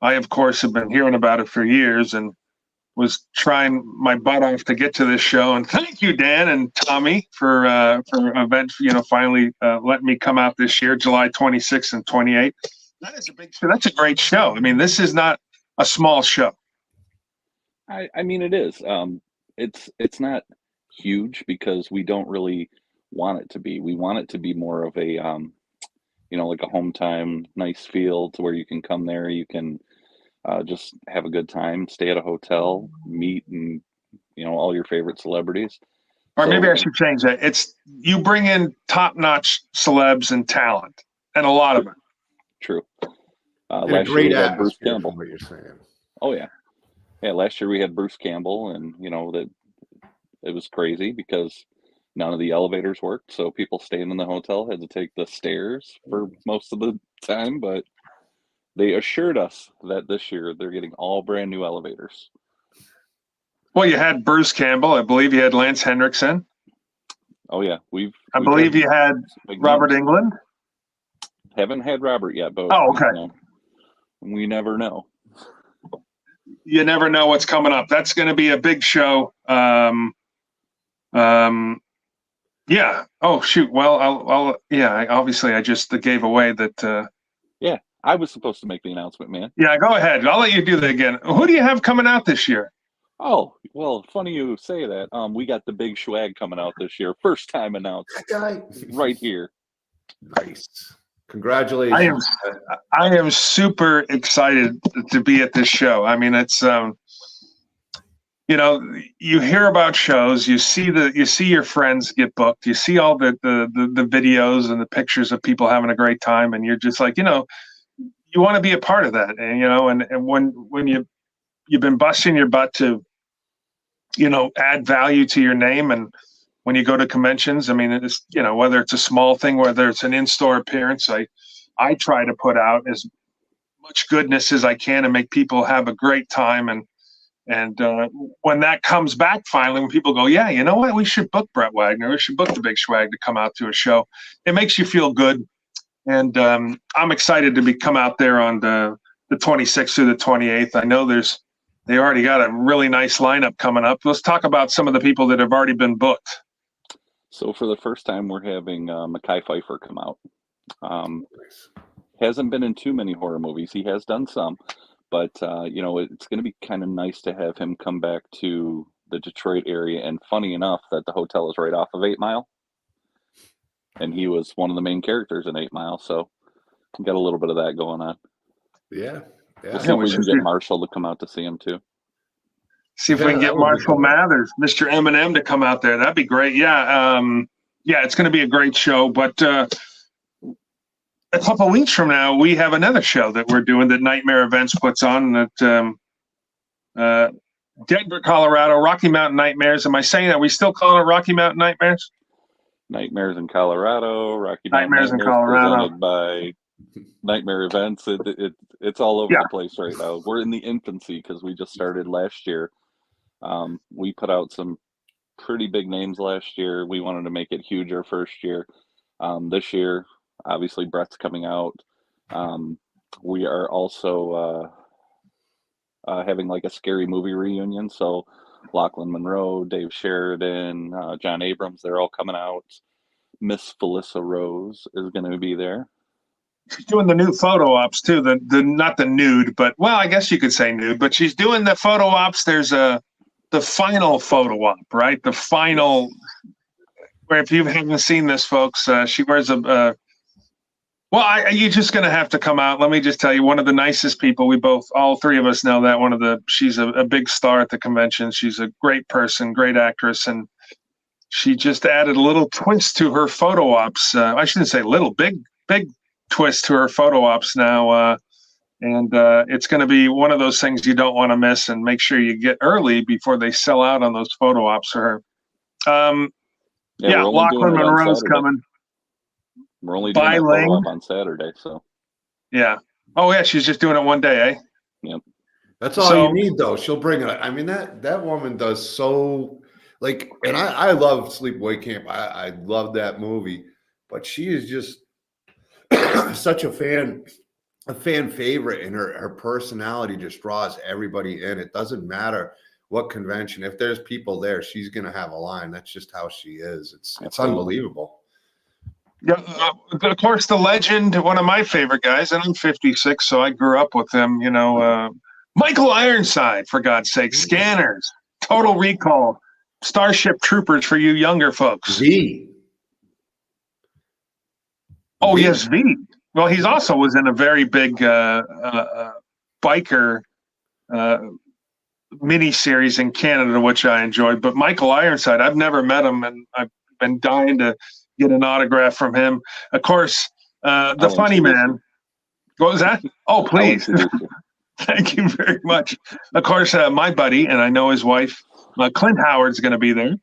I, of course, have been hearing about it for years and was trying my butt off to get to this show. And thank you, Dan and Tommy, for event, finally letting me come out this year, July 26th and 28th. That is a big show. That's a great show. I mean, this is not a small show. I mean, it is. It's not huge because we don't really want it to be. We want it to be more of a, like a home time, nice feel to where you can come there, you can just have a good time, stay at a hotel, meet and all your favorite celebrities. Or maybe I should change that. It's you bring in top-notch celebs and talent, and a lot of it. True. Last year we had Bruce Campbell. What you're saying? Oh yeah. Last year we had Bruce Campbell, and that it was crazy because none of the elevators worked, so people staying in the hotel had to take the stairs for most of the time. But they assured us that this year they're getting all brand new elevators. Well, you had Bruce Campbell. I believe you had Lance Henriksen. Oh yeah, I believe you had Robert Englund. Haven't had Robert yet, but okay. We never know. You never know what's coming up. That's going to be a big show. Yeah. Oh shoot. Well, obviously I just gave away that. Yeah, I was supposed to make the announcement, man. Yeah, go ahead. I'll let you do that again. Who do you have coming out this year? Oh, well, funny you say that. We got the big Schwag coming out this year. First time announced. That guy. Right here. Nice. Congratulations. I am super excited to be at this show. I mean, it's you hear about shows, you see your friends get booked, you see all the videos and the pictures of people having a great time, and you're just like, you want to be a part of that. And and when you've been busting your butt to add value to your name, and when you go to conventions, I mean, it's, whether it's a small thing, whether it's an in-store appearance, I try to put out as much goodness as I can and make people have a great time. And when that comes back finally, when people go, yeah, you know what, we should book Brett Wagner, we should book the big Schwag to come out to a show, it makes you feel good. And I'm excited to come out there on the 26th through the 28th. I know they already got a really nice lineup coming up. Let's talk about some of the people that have already been booked. So for the first time, we're having Mekhi Phifer come out. Hasn't been in too many horror movies. He has done some, but it's going to be kind of nice to have him come back to the Detroit area. And funny enough, that the hotel is right off of 8 Mile, and he was one of the main characters in 8 Mile. So we got a little bit of that going on. Yeah. We'll see if we can get Marshall to come out to see him too. See if we can get Marshall Mathers, Mr. Eminem, to come out there. That'd be great. Yeah. It's going to be a great show. But a couple of weeks from now, we have another show that we're doing that Nightmare Events puts on at Denver, Colorado, Rocky Mountain Nightmares. Am I saying that? We still calling it Rocky Mountain Nightmares? Nightmares in Colorado, Rocky Mountain Nightmares in Colorado. Presented by Nightmare Events. It's all over the place right now. We're in the infancy because we just started last year. We put out some pretty big names last year. We wanted to make it huge our first year. This year, obviously, Brett's coming out. We are also having like a scary movie reunion. So Lachlan Monroe, Dave Sheridan, John Abrams, they're all coming out. Miss Felissa Rose is going to be there. She's doing the new photo ops too. The not the nude, but well, I guess you could say nude. But she's doing the photo ops. There's the final photo op, right? The final. Where if you haven't seen this, folks, she wears a Well, you're just going to have to come out. Let me just tell you, one of the nicest people. All three of us know that. She's a big star at the convention. She's a great person, great actress, and she just added a little twist to her photo ops. I shouldn't say little, big twist to her photo ops now. And it's going to be one of those things you don't want to miss, and make sure you get early before they sell out on those photo ops for her. Yeah, we're only doing Lachlan it on Monroe's Saturday. coming. We're only doing that photo op on Saturday, so. Yeah. Oh, yeah, she's just doing it one day, eh? Yep. That's all you need, though. She'll bring it. I mean, that woman does so, like, and I love Sleepaway Camp. I love that movie, but she is just such a fan favorite, and her personality just draws everybody in. It doesn't matter what convention. If there's people there, she's going to have a line. That's just how she is. It's unbelievable. Yeah, of course, the legend, one of my favorite guys, and I'm 56, so I grew up with him, Michael Ironside, for God's sake. Scanners, Total Recall, Starship Troopers for you younger folks. V. Oh, yes, V. Well, he's also was in a very big biker mini-series in Canada, which I enjoyed. But Michael Ironside, I've never met him, and I've been dying to get an autograph from him. Of course, the funny man. What was that? Oh, please. Thank you very much. Of course, my buddy, and I know his wife, Clint Howard's going to be there.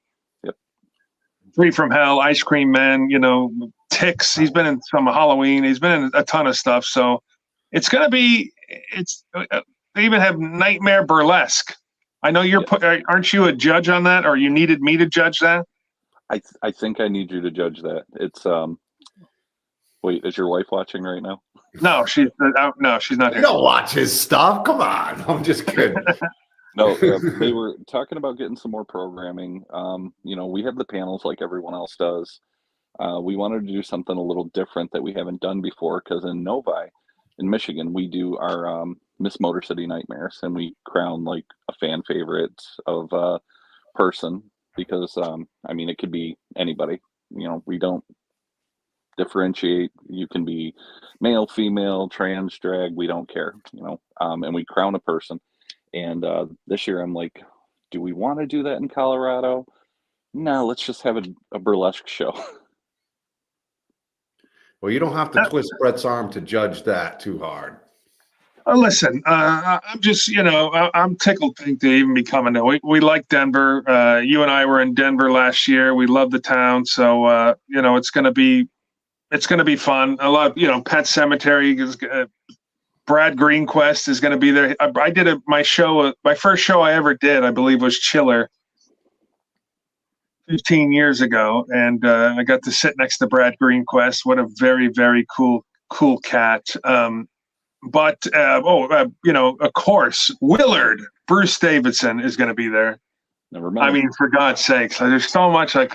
Yep. Free from Hell, Ice Cream Man, Ticks. He's been in some Halloween. He's been in a ton of stuff. So it's going to be, they even have Nightmare Burlesque. I know aren't you a judge on that, or you needed me to judge that? I think I need you to judge that. It's wait, is your wife watching right now? No, she's not here. You don't watch his stuff. Come on. I'm just kidding. No, they were talking about getting some more programming. We have the panels like everyone else does. We wanted to do something a little different that we haven't done before, because in Novi, in Michigan, we do our Miss Motor City Nightmares, and we crown like a fan favorite of a person, because it could be anybody. We don't differentiate. You can be male, female, trans, drag, we don't care, and we crown a person. And this year I'm like, do we want to do that in Colorado? No, let's just have a burlesque show. Well, you don't have to twist Brett's arm to judge that too hard. Listen, I'm just, I'm tickled pink to even be coming there. We like Denver. You and I were in Denver last year. We love the town. So, it's going to be fun. A lot of, Pet Cemetery is, Brad Greenquist is going to be there. I did my first show I ever did, I believe, was Chiller 15 years ago. And I got to sit next to Brad Greenquist. What a very, very cool cat. Of course, Willard, Bruce Davidson is going to be there. Never mind. I mean, for God's sakes, there's so much I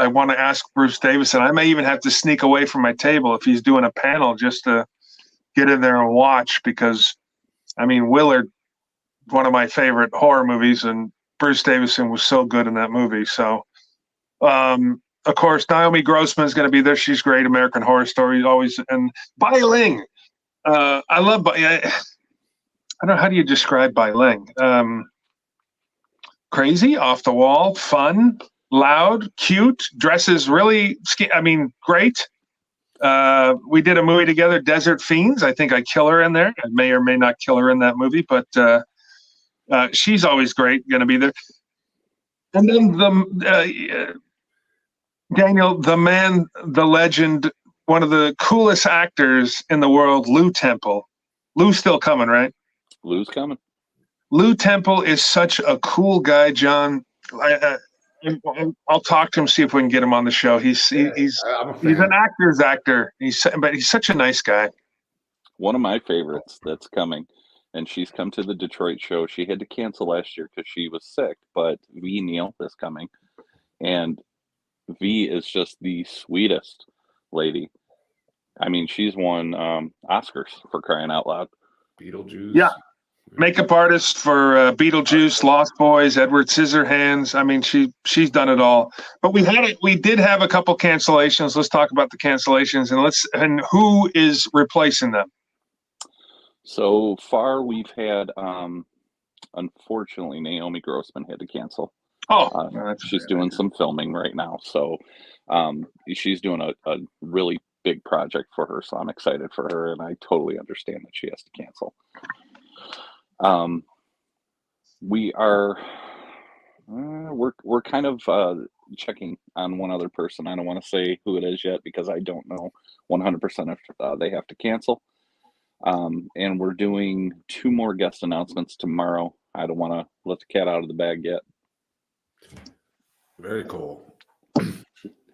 want to ask Bruce Davidson. I may even have to sneak away from my table if he's doing a panel just to get in there and watch, because, Willard, one of my favorite horror movies, and Bruce Davidson was so good in that movie. So, of course, Naomi Grossman is going to be there. She's great. American Horror Story always. And Bai Ling. I love. I don't know, how do you describe Bai Ling? Crazy, off the wall, fun, loud, cute, dresses really. Great. We did a movie together, Desert Fiends. I think I kill her in there. I may or may not kill her in that movie, but she's always great. Going to be there. And then Daniel, the man, the legend, one of the coolest actors in the world, Lou Temple. Lou's still coming, right? Lou's coming. Lou Temple is such a cool guy, John. I'll talk to him, see if we can get him on the show. He's an actor's actor. But he's such a nice guy. One of my favorites that's coming, and she's come to the Detroit show. She had to cancel last year because she was sick, but V. Neal is coming, and V is just the sweetest lady. She's won Oscars, for crying out loud. Beetlejuice. Yeah. Makeup artist for Beetlejuice, Lost Boys, Edward Scissorhands. I mean, she's done it all. But we did have a couple cancellations. Let's talk about the cancellations and who is replacing them. So far, we've had, unfortunately, Naomi Grossman had to cancel. She's doing some filming right now. So she's doing a really big project for her. So I'm excited for her, and I totally understand that she has to cancel. We are, we're kind of checking on one other person. I don't want to say who it is yet because I don't know 100% if they have to cancel. And we're doing 2 more guest announcements tomorrow. I don't want to let the cat out of the bag yet. Very cool.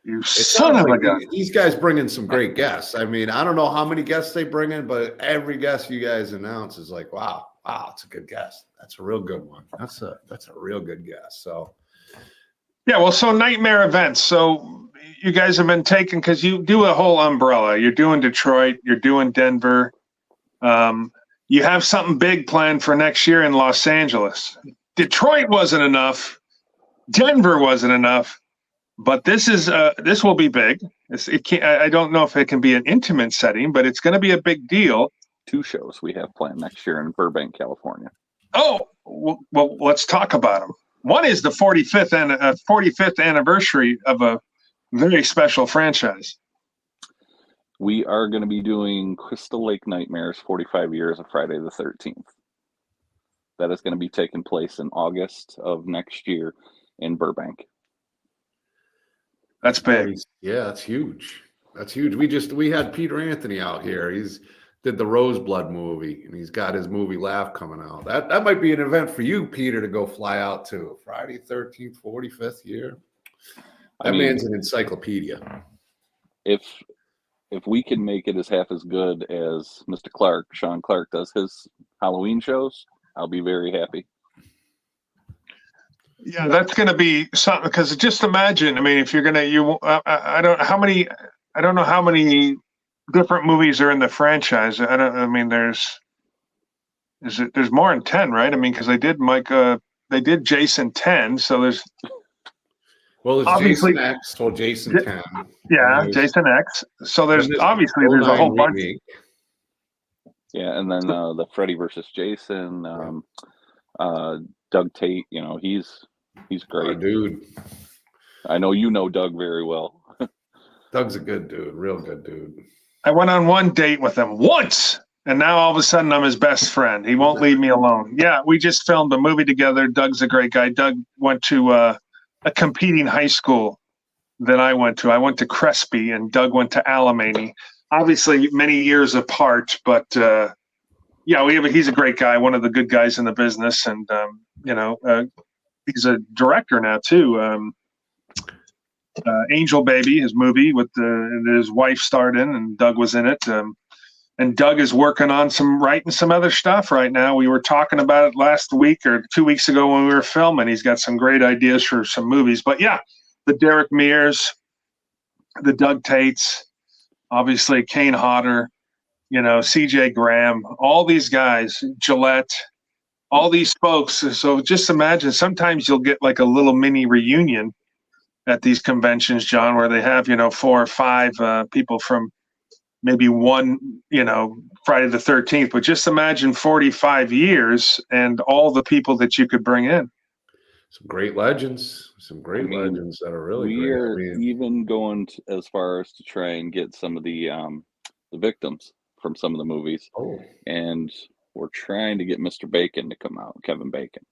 You son of a gun. These guys bring in some great guests. I mean, I don't know how many guests they bring in, but every guest you guys announce is like, wow, it's a good guest. That's a real good one. That's a real good guest. So, yeah, well, so Nightmare Events. So you guys have been taking, because you do a whole umbrella. You're doing Detroit. You're doing Denver. You have something big planned for next year in Los Angeles. Detroit wasn't enough. Denver wasn't enough. But this will be big. I don't know if it can be an intimate setting, but it's going to be a big deal. 2 shows we have planned next year in Burbank, California. Oh, well, let's talk about them. One is the 45th anniversary of a very special franchise. We are going to be doing Crystal Lake Nightmares 45 years of Friday the 13th. That is going to be taking place in August of next year in Burbank. That's big. Yeah, that's huge. That's huge. We had Peter Anthony out here. He's did the Roseblood movie, and he's got his movie Laugh coming out. That might be an event for you, Peter, to go fly out to. Friday 13th, 45th year. That man's an encyclopedia. If we can make it as half as good as Mr. Clark, Sean Clark, does his Halloween shows, I'll be very happy. Yeah, that's going to be something, because just imagine, I mean, if you're going to, I don't know how many different movies are in the franchise. There's more than 10, right? I mean, because they did Jason 10, so there's Jason X, Jason 10. Yeah, Jason X. So there's a whole bunch. Remake. Yeah, and then the Freddy versus Jason, Doug Tate, he's great. Oh, dude. I know you know Doug very well. Doug's a good dude, real good dude. I went on one date with him once, and now all of a sudden I'm his best friend. He won't leave me alone. Yeah, we just filmed a movie together. Doug's a great guy. Doug went to a competing high school that I went to. I went to Crespi, and Doug went to Alemany. Obviously, many years apart, but he's a great guy, one of the good guys in the business, and he's a director now too. Angel Baby, his movie with his wife starred in, and Doug was in it. And Doug is working on writing some other stuff right now. We were talking about it last week or 2 weeks ago when we were filming. He's got some great ideas for some movies. But yeah, the Derek Mears, the Doug Tates, obviously Kane Hodder, CJ Graham, all these guys, Gillette, all these folks. So just imagine, sometimes you'll get like a little mini reunion at these conventions, John, where they have, 4 or 5 people from maybe one, Friday the 13th. But just imagine 45 years and all the people that you could bring in. Some great legends. Legends that are really we great. Are even going as far as to try and get some of the victims from some of the movies. Oh. And we're trying to get Mr. Bacon to come out, Kevin Bacon.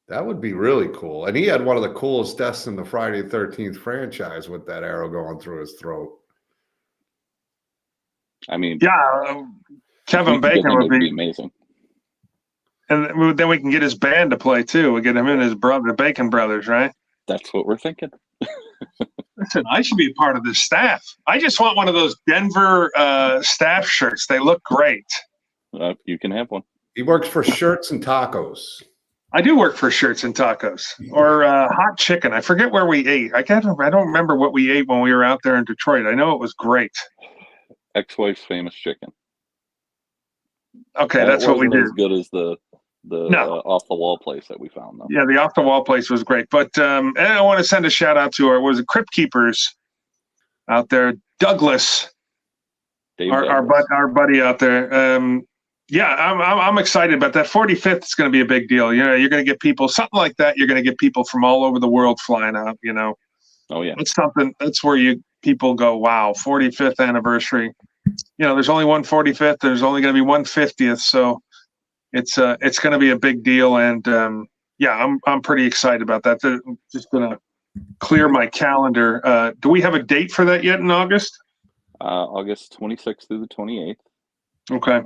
That would be really cool. And he had one of the coolest deaths in the Friday the 13th franchise with that arrow going through his throat. I mean, yeah, Kevin Bacon would be amazing. And then we can get his band to play too. We get him and his brother, the Bacon Brothers, right? That's what we're thinking. Listen, I should be a part of this staff. I just want one of those Denver staff shirts. They look great. You can have one. He works for Shirts and Tacos. I do work for Shirts and Tacos or Hot Chicken. I forget where we ate. I don't remember what we ate when we were out there in Detroit. I know it was great. Ex-wife's famous chicken. Okay, that's what we did. As good as the No. off the wall place that we found though. Yeah, the off the wall place was great. But and I want to send a shout out to Crypt Keepers out there, Douglas, our buddy out there. Yeah, I'm excited about that. 45th is going to be a big deal. You know, you're going to get people, something like that. You're going to get people from all over the world flying out. You know, oh yeah, it's something. That's where people go, wow, 45th anniversary. You know, there's only one 45th. There's only going to be one 50th. So it's going to be a big deal. And yeah, I'm pretty excited about that. I'm just going to clear my calendar. Do we have a date for that yet in August? August 26th through the 28th. Okay.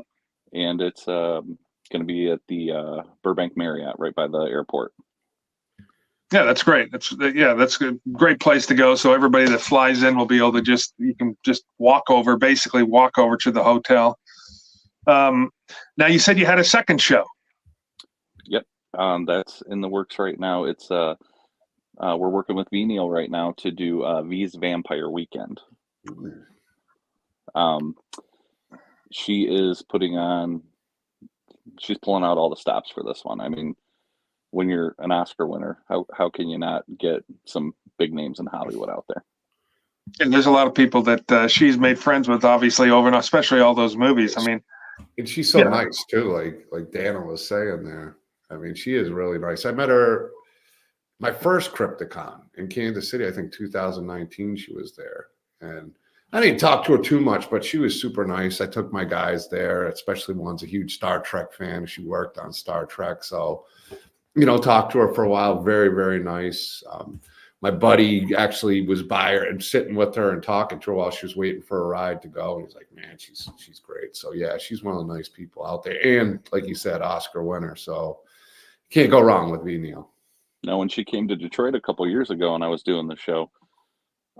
And it's going to be at the Burbank Marriott right by the airport. Yeah, that's great. That's a great place to go. So everybody that flies in will be able to you can just walk over to the hotel. Now you said you had a second show. Yep. That's in the works right now. It's we're working with V Neil right now to do V's Vampire Weekend. She is she's pulling out all the stops for this one. I mean, when you're an Oscar winner, how can you not get some big names in Hollywood out there? And there's a lot of people that she's made friends with, obviously, over and especially all those movies. I mean, and she's so nice too. Like Dana was saying there. I mean, she is really nice. I met her my first Crypticon in Kansas City. I think 2019. She was there, and I didn't talk to her too much, but she was super nice. I took my guys there, especially one's a huge Star Trek fan. She worked on Star Trek. So, you know, talked to her for a while. Very, very nice. My buddy actually was by her and sitting with her and talking to her while she was waiting for a ride to go. And he's like, man, she's great. So, yeah, she's one of the nice people out there. And like you said, Oscar winner. So can't go wrong with V Neil. Now, when she came to Detroit a couple years ago and I was doing the show,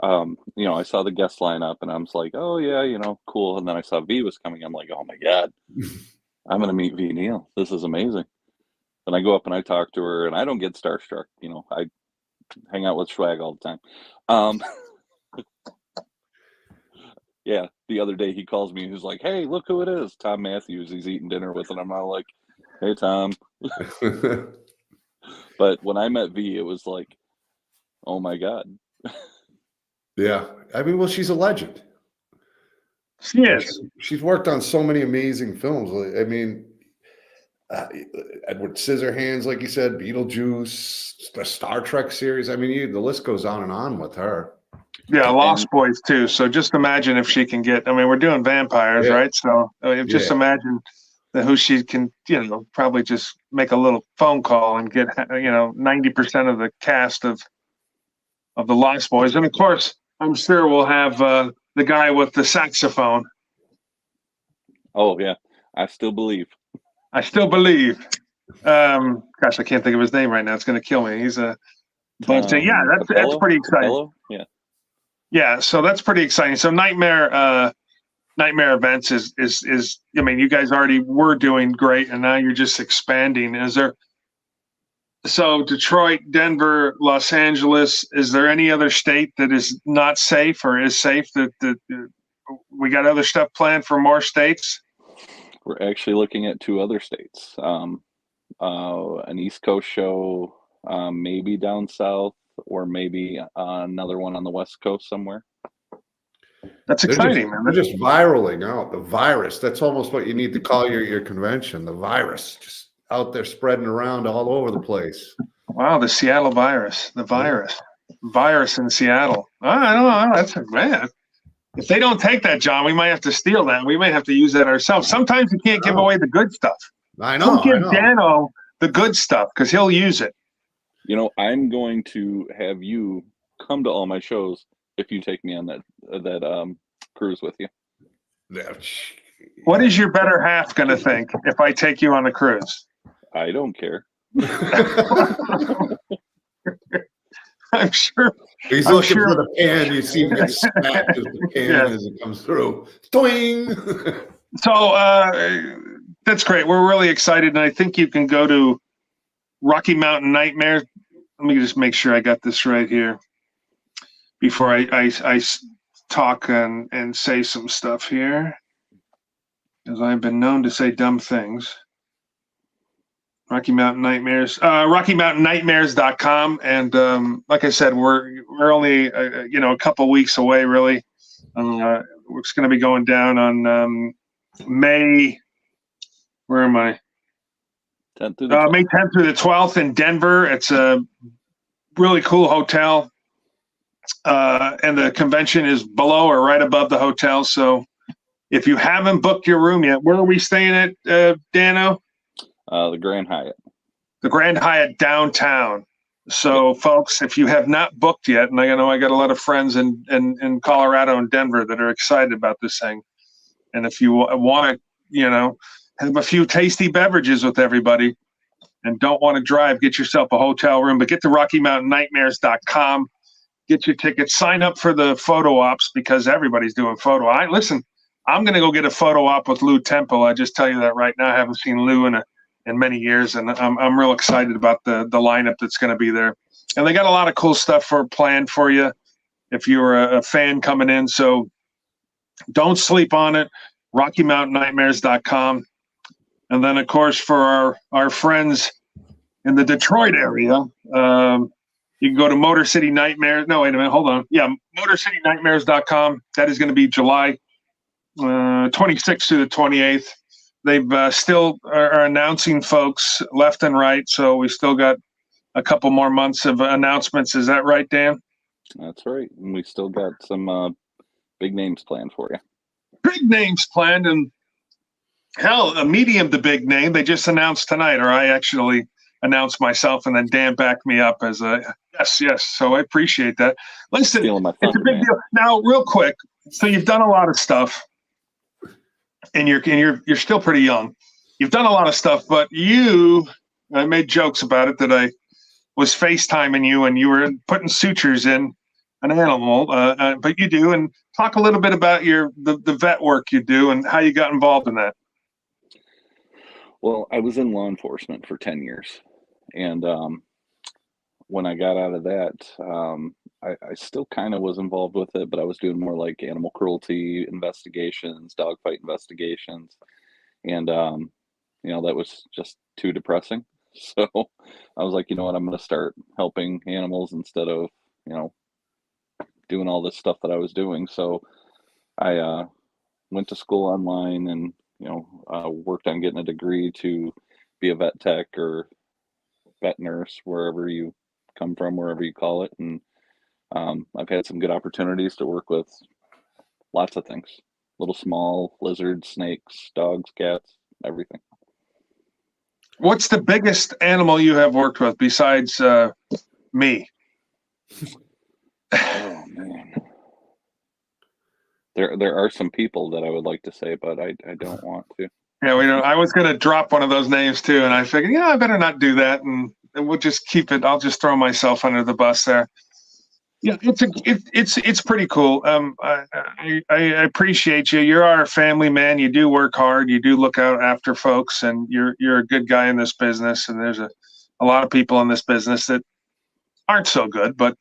you know, I saw the guest lineup and I was like, oh yeah, you know, cool. And then I saw V was coming. I'm like, oh my God, I'm going to meet V Neil. This is amazing. And I go up and I talk to her and I don't get starstruck. You know, I hang out with Schwag all the time. Yeah. The other day he calls me. He's like, hey, look who it is. Tom Matthews. He's eating dinner with, and I'm all like, hey, Tom. But when I met V, it was like, oh my God. Yeah. I mean, well, she's a legend. She is. She's worked on so many amazing films. I mean, Edward Scissorhands, like you said, Beetlejuice, the Star Trek series. I mean, the list goes on and on with her. Yeah, Lost Boys too. So just imagine if she can get. I mean, we're doing vampires, right? So just imagine who she can. You know, probably just make a little phone call and get 90% of the cast of the Lost Boys, and of course, I'm sure we'll have the guy with the saxophone. Oh yeah, I still believe. Gosh, I can't think of his name right now. It's going to kill me. He's a, but yeah, that's pretty exciting. Yeah. So that's pretty exciting. So Nightmare Events is. I mean, you guys already were doing great, and now you're just expanding. So Detroit, Denver, Los Angeles. Is there any other state that is not safe or is safe? That we got other stuff planned for more states? We're actually looking at 2 other states, an East Coast show, maybe down south, or maybe another one on the West Coast somewhere. That's exciting, man. They're just viraling out. The virus. That's almost what you need to call your convention. The virus just out there spreading around all over the place. Wow, the Seattle virus. The virus in Seattle. I don't know. That's man. If they don't take that, John, we might have to steal that. We may have to use that ourselves. Sometimes you can't give away the good stuff. I know. Don't give Dano the good stuff because he'll use it. You know, I'm going to have you come to all my shows if you take me on that cruise with you. What is your better half going to think if I take you on a cruise? I don't care. I'm sure. He's looking for the pan. You see him get smacked as the pan as it comes through. Doing. So that's great. We're really excited, and I think you can go to Rocky Mountain Nightmare. Let me just make sure I got this right here before I talk and say some stuff here, because I've been known to say dumb things. Rocky Mountain Nightmares, RockyMountainNightmares.com. And like I said, we're only a couple weeks away, really. We're just going to be going down on May. Where am I? 10th through the 12th. May 10th through the 12th in Denver. It's a really cool hotel, and the convention is below or right above the hotel. So if you haven't booked your room yet, where are we staying at, Dano? The Grand Hyatt. The Grand Hyatt downtown. So, folks, if you have not booked yet, and I know I got a lot of friends in Colorado and Denver that are excited about this thing, and if you want to, have a few tasty beverages with everybody and don't want to drive, get yourself a hotel room, but get to RockyMountainNightmares.com, get your tickets, sign up for the photo ops because everybody's doing photo. Listen, I'm going to go get a photo op with Lou Temple. I just tell you that right now. I haven't seen Lou in many years, and I'm real excited about the lineup that's going to be there. And they got a lot of cool stuff planned for you if you're a fan coming in. So don't sleep on it. RockyMountainNightmares.com. And then, of course, for our friends in the Detroit area, you can go to Motor City Nightmares. No, wait a minute. Hold on. Yeah, MotorCityNightmares.com. That is going to be July 26th through the 28th. They've still are announcing folks left and right, so we still got a couple more months of announcements. Is that right, Dan? That's right. And we still got some big names planned for you. Big names planned, and hell, a medium to big name. They just announced tonight, or I actually announced myself, and then Dan backed me up as a yes. So I appreciate that. Listen, it's a big deal. Now, real quick, so you've done a lot of stuff. And you're still pretty young. You've done a lot of stuff, but I made jokes about it that I was FaceTiming you and you were putting sutures in an animal, but you do. And talk a little bit about the vet work you do and how you got involved in that. Well, I was in law enforcement for 10 years, and when I got out of that, I still kind of was involved with it, but I was doing more like animal cruelty investigations, dogfight investigations, and that was just too depressing. So I was like, you know what, I'm going to start helping animals instead of doing all this stuff that I was doing. So I went to school online and worked on getting a degree to be a vet tech or vet nurse, wherever you come from, wherever you call it. And I've had some good opportunities to work with lots of things, little small lizards, snakes, dogs, cats, everything. What's the biggest animal you have worked with besides me? Oh man, there are some people that I would like to say, but I don't want to. Yeah, I was going to drop one of those names too, and I figured, I better not do that, and we'll just keep it. I'll just throw myself under the bus there. Yeah, it's pretty cool. I appreciate you. You're our family man. You do work hard. You do look out after folks, and you're a good guy in this business. And there's a lot of people in this business that aren't so good. But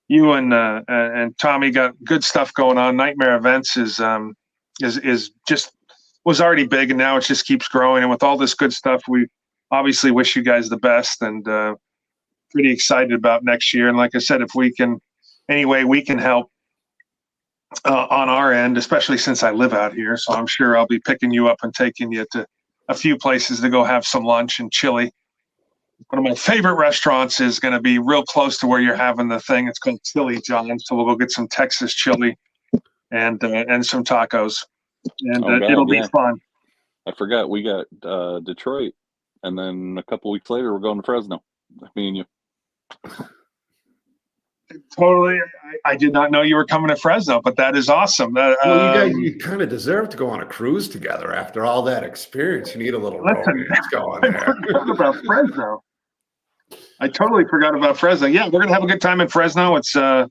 you and Tommy got good stuff going on. Nightmare Events is just was already big, and now it just keeps growing. And with all this good stuff, we obviously wish you guys the best, and pretty excited about next year. And like I said, if we can, any way we can help on our end, especially since I live out here, so I'm sure I'll be picking you up and taking you to a few places to go have some lunch and chili. One of my favorite restaurants is going to be real close to where you're having the thing. It's called Chili John. So we'll go get some Texas chili and some tacos, and it'll be fun. I forgot we got Detroit, and then a couple weeks later we're going to Fresno. Me and you. Totally. I did not know you were coming to Fresno, but that is awesome. Well, you kind of deserve to go on a cruise together after all that experience. You need a little romance going there. I forgot about Fresno. I totally forgot about Fresno. Yeah, we're gonna have a good time in Fresno. It's I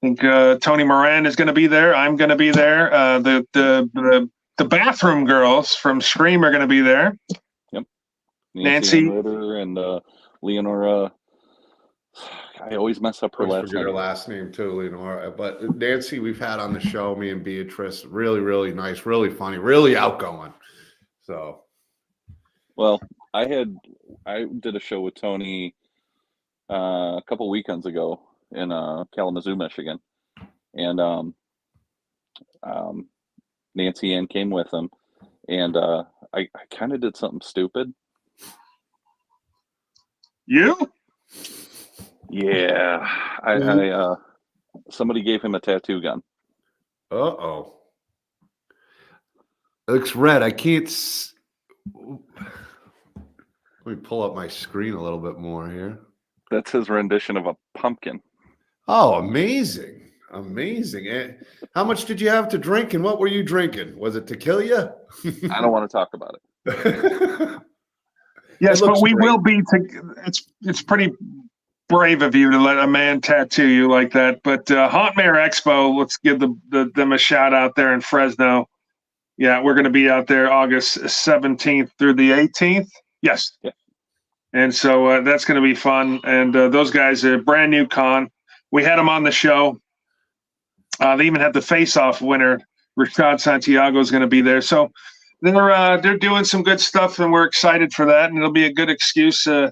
think Tony Moran is gonna be there. I'm gonna be there. The bathroom girls from Scream are gonna be there. Yep. Nancy Ritter and Leonora. I always mess up her last name. Her last name too, Leonora. But Nancy, we've had on the show, me and Beatrice, really, really nice, really funny, really outgoing. So, well, I did a show with Tony a couple weekends ago in Kalamazoo, Michigan, and Nancy Ann came with him, and I kind of did something stupid. You? Yeah, I somebody gave him a tattoo gun. Uh-oh. It looks red. I can't. Let me pull up my screen a little bit more here. That's his rendition of a pumpkin. Oh, amazing. Amazing. How much did you have to drink and what were you drinking? Was it to kill you? I don't want to talk about it. Yes, but we great. will be. It's pretty brave of you to let a man tattoo you like that. But Hauntmare Expo, let's give them a shout out there in Fresno. Yeah, we're going to be out there August 17th through the 18th. Yes. Yeah. And so that's going to be fun. And those guys are a brand new con. We had them on the show. They even had the face-off winner, Rashad Santiago, is going to be there. So they're doing some good stuff, and we're excited for that. And it'll be a good excuse, you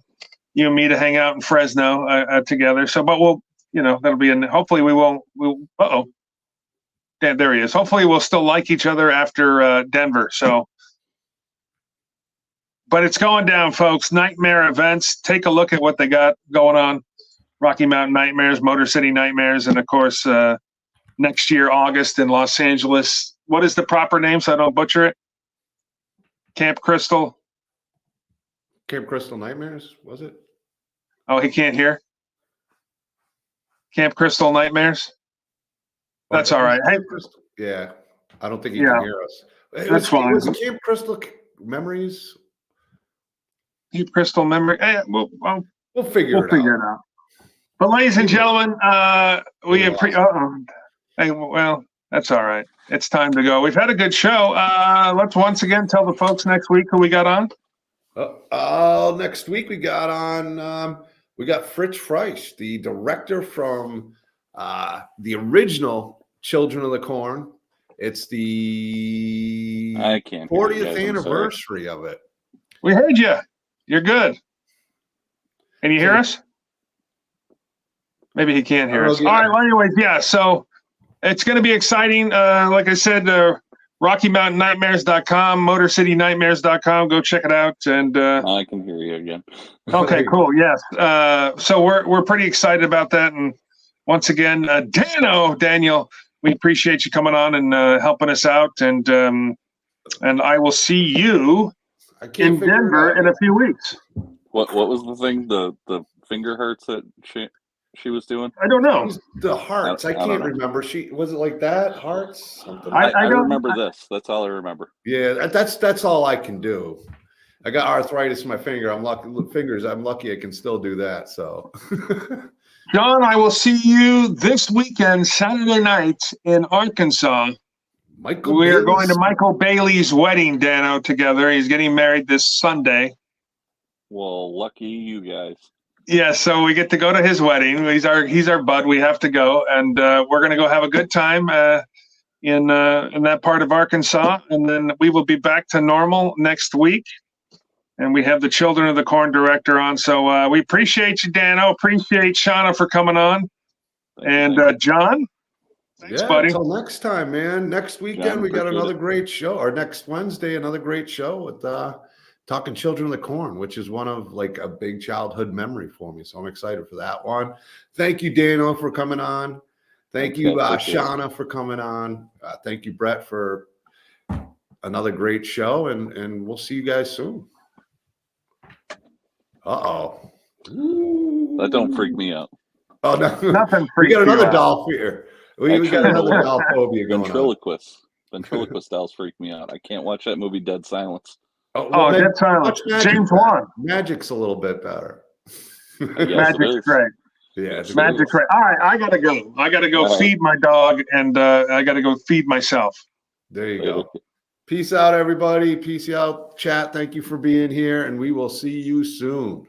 and me, to hang out in Fresno together. So, but we'll, that'll be. Hopefully, we won't. There he is. Hopefully, we'll still like each other after Denver. So, but it's going down, folks. Nightmare events. Take a look at what they got going on. Rocky Mountain Nightmares, Motor City Nightmares, and of course, next year, August in Los Angeles. What is the proper name so I don't butcher it? Camp Crystal. Camp Crystal Nightmares, was it? Oh, he can't hear. Camp Crystal Nightmares. That's all right. Hey, Crystal. Yeah, I don't think he can hear us. That's fine. It was Camp Crystal Memories. Camp Crystal Memory. Hey, we'll figure it out. But ladies and gentlemen, hey, well, that's all right. It's time to go. We've had a good show. Let's once again tell the folks next week who we got on. Next week we got on. We got Fritz Freisch, the director from the original Children of the Corn. It's the 40th anniversary of it. We heard you. You're good. Can you hear us? Maybe he can't hear us. All right. Well, anyways, yeah. So it's going to be exciting. Like I said, RockyMountainNightmares.com, MotorCityNightmares.com. Go check it out. And I can hear you again. Okay, cool. Yes. So we're pretty excited about that. And once again, Daniel, we appreciate you coming on and helping us out. And I will see you in Denver in a few weeks. What was the thing? The finger hurts that she was doing? I don't know. The hearts. I can't remember. Was it like that? Hearts? Something. I remember this. That's all I remember. Yeah, that's all I can do. I got arthritis in my finger. I'm lucky I can still do that. So, John, I will see you this weekend, Saturday night in Arkansas. We are going to Michael Bailey's wedding, Dano, together. He's getting married this Sunday. Well, lucky you guys. Yeah, so we get to go to his wedding. He's our bud. We have to go, and we're going to go have a good time in that part of Arkansas, and then we will be back to normal next week. And we have the Children of the Corn director on, so we appreciate you, Dano. Appreciate Shana for coming on, and John. Thanks, buddy. Until next time, man. Next weekend we got another great show, or next Wednesday another great show with Talking Children of the Corn, which is one of like a big childhood memory for me. So I'm excited for that one. Thank you, Dano, for coming on. Thank you, Shana, for coming on. Thank you, Brett, for another great show, and we'll see you guys soon. Uh-oh. That don't freak me out. Oh, no. Nothing We got another out. doll fear. We got another doll phobia going on. Ventriloquist dolls freak me out. I can't watch that movie Dead Silence. Dead Silence. James Wan. Magic's a little bit better. Magic's great. Yeah, Magic's great. All right, I gotta go. I gotta go feed my dog, and I gotta go feed myself. There you go. Peace out, everybody. Peace out, chat. Thank you for being here, and we will see you soon.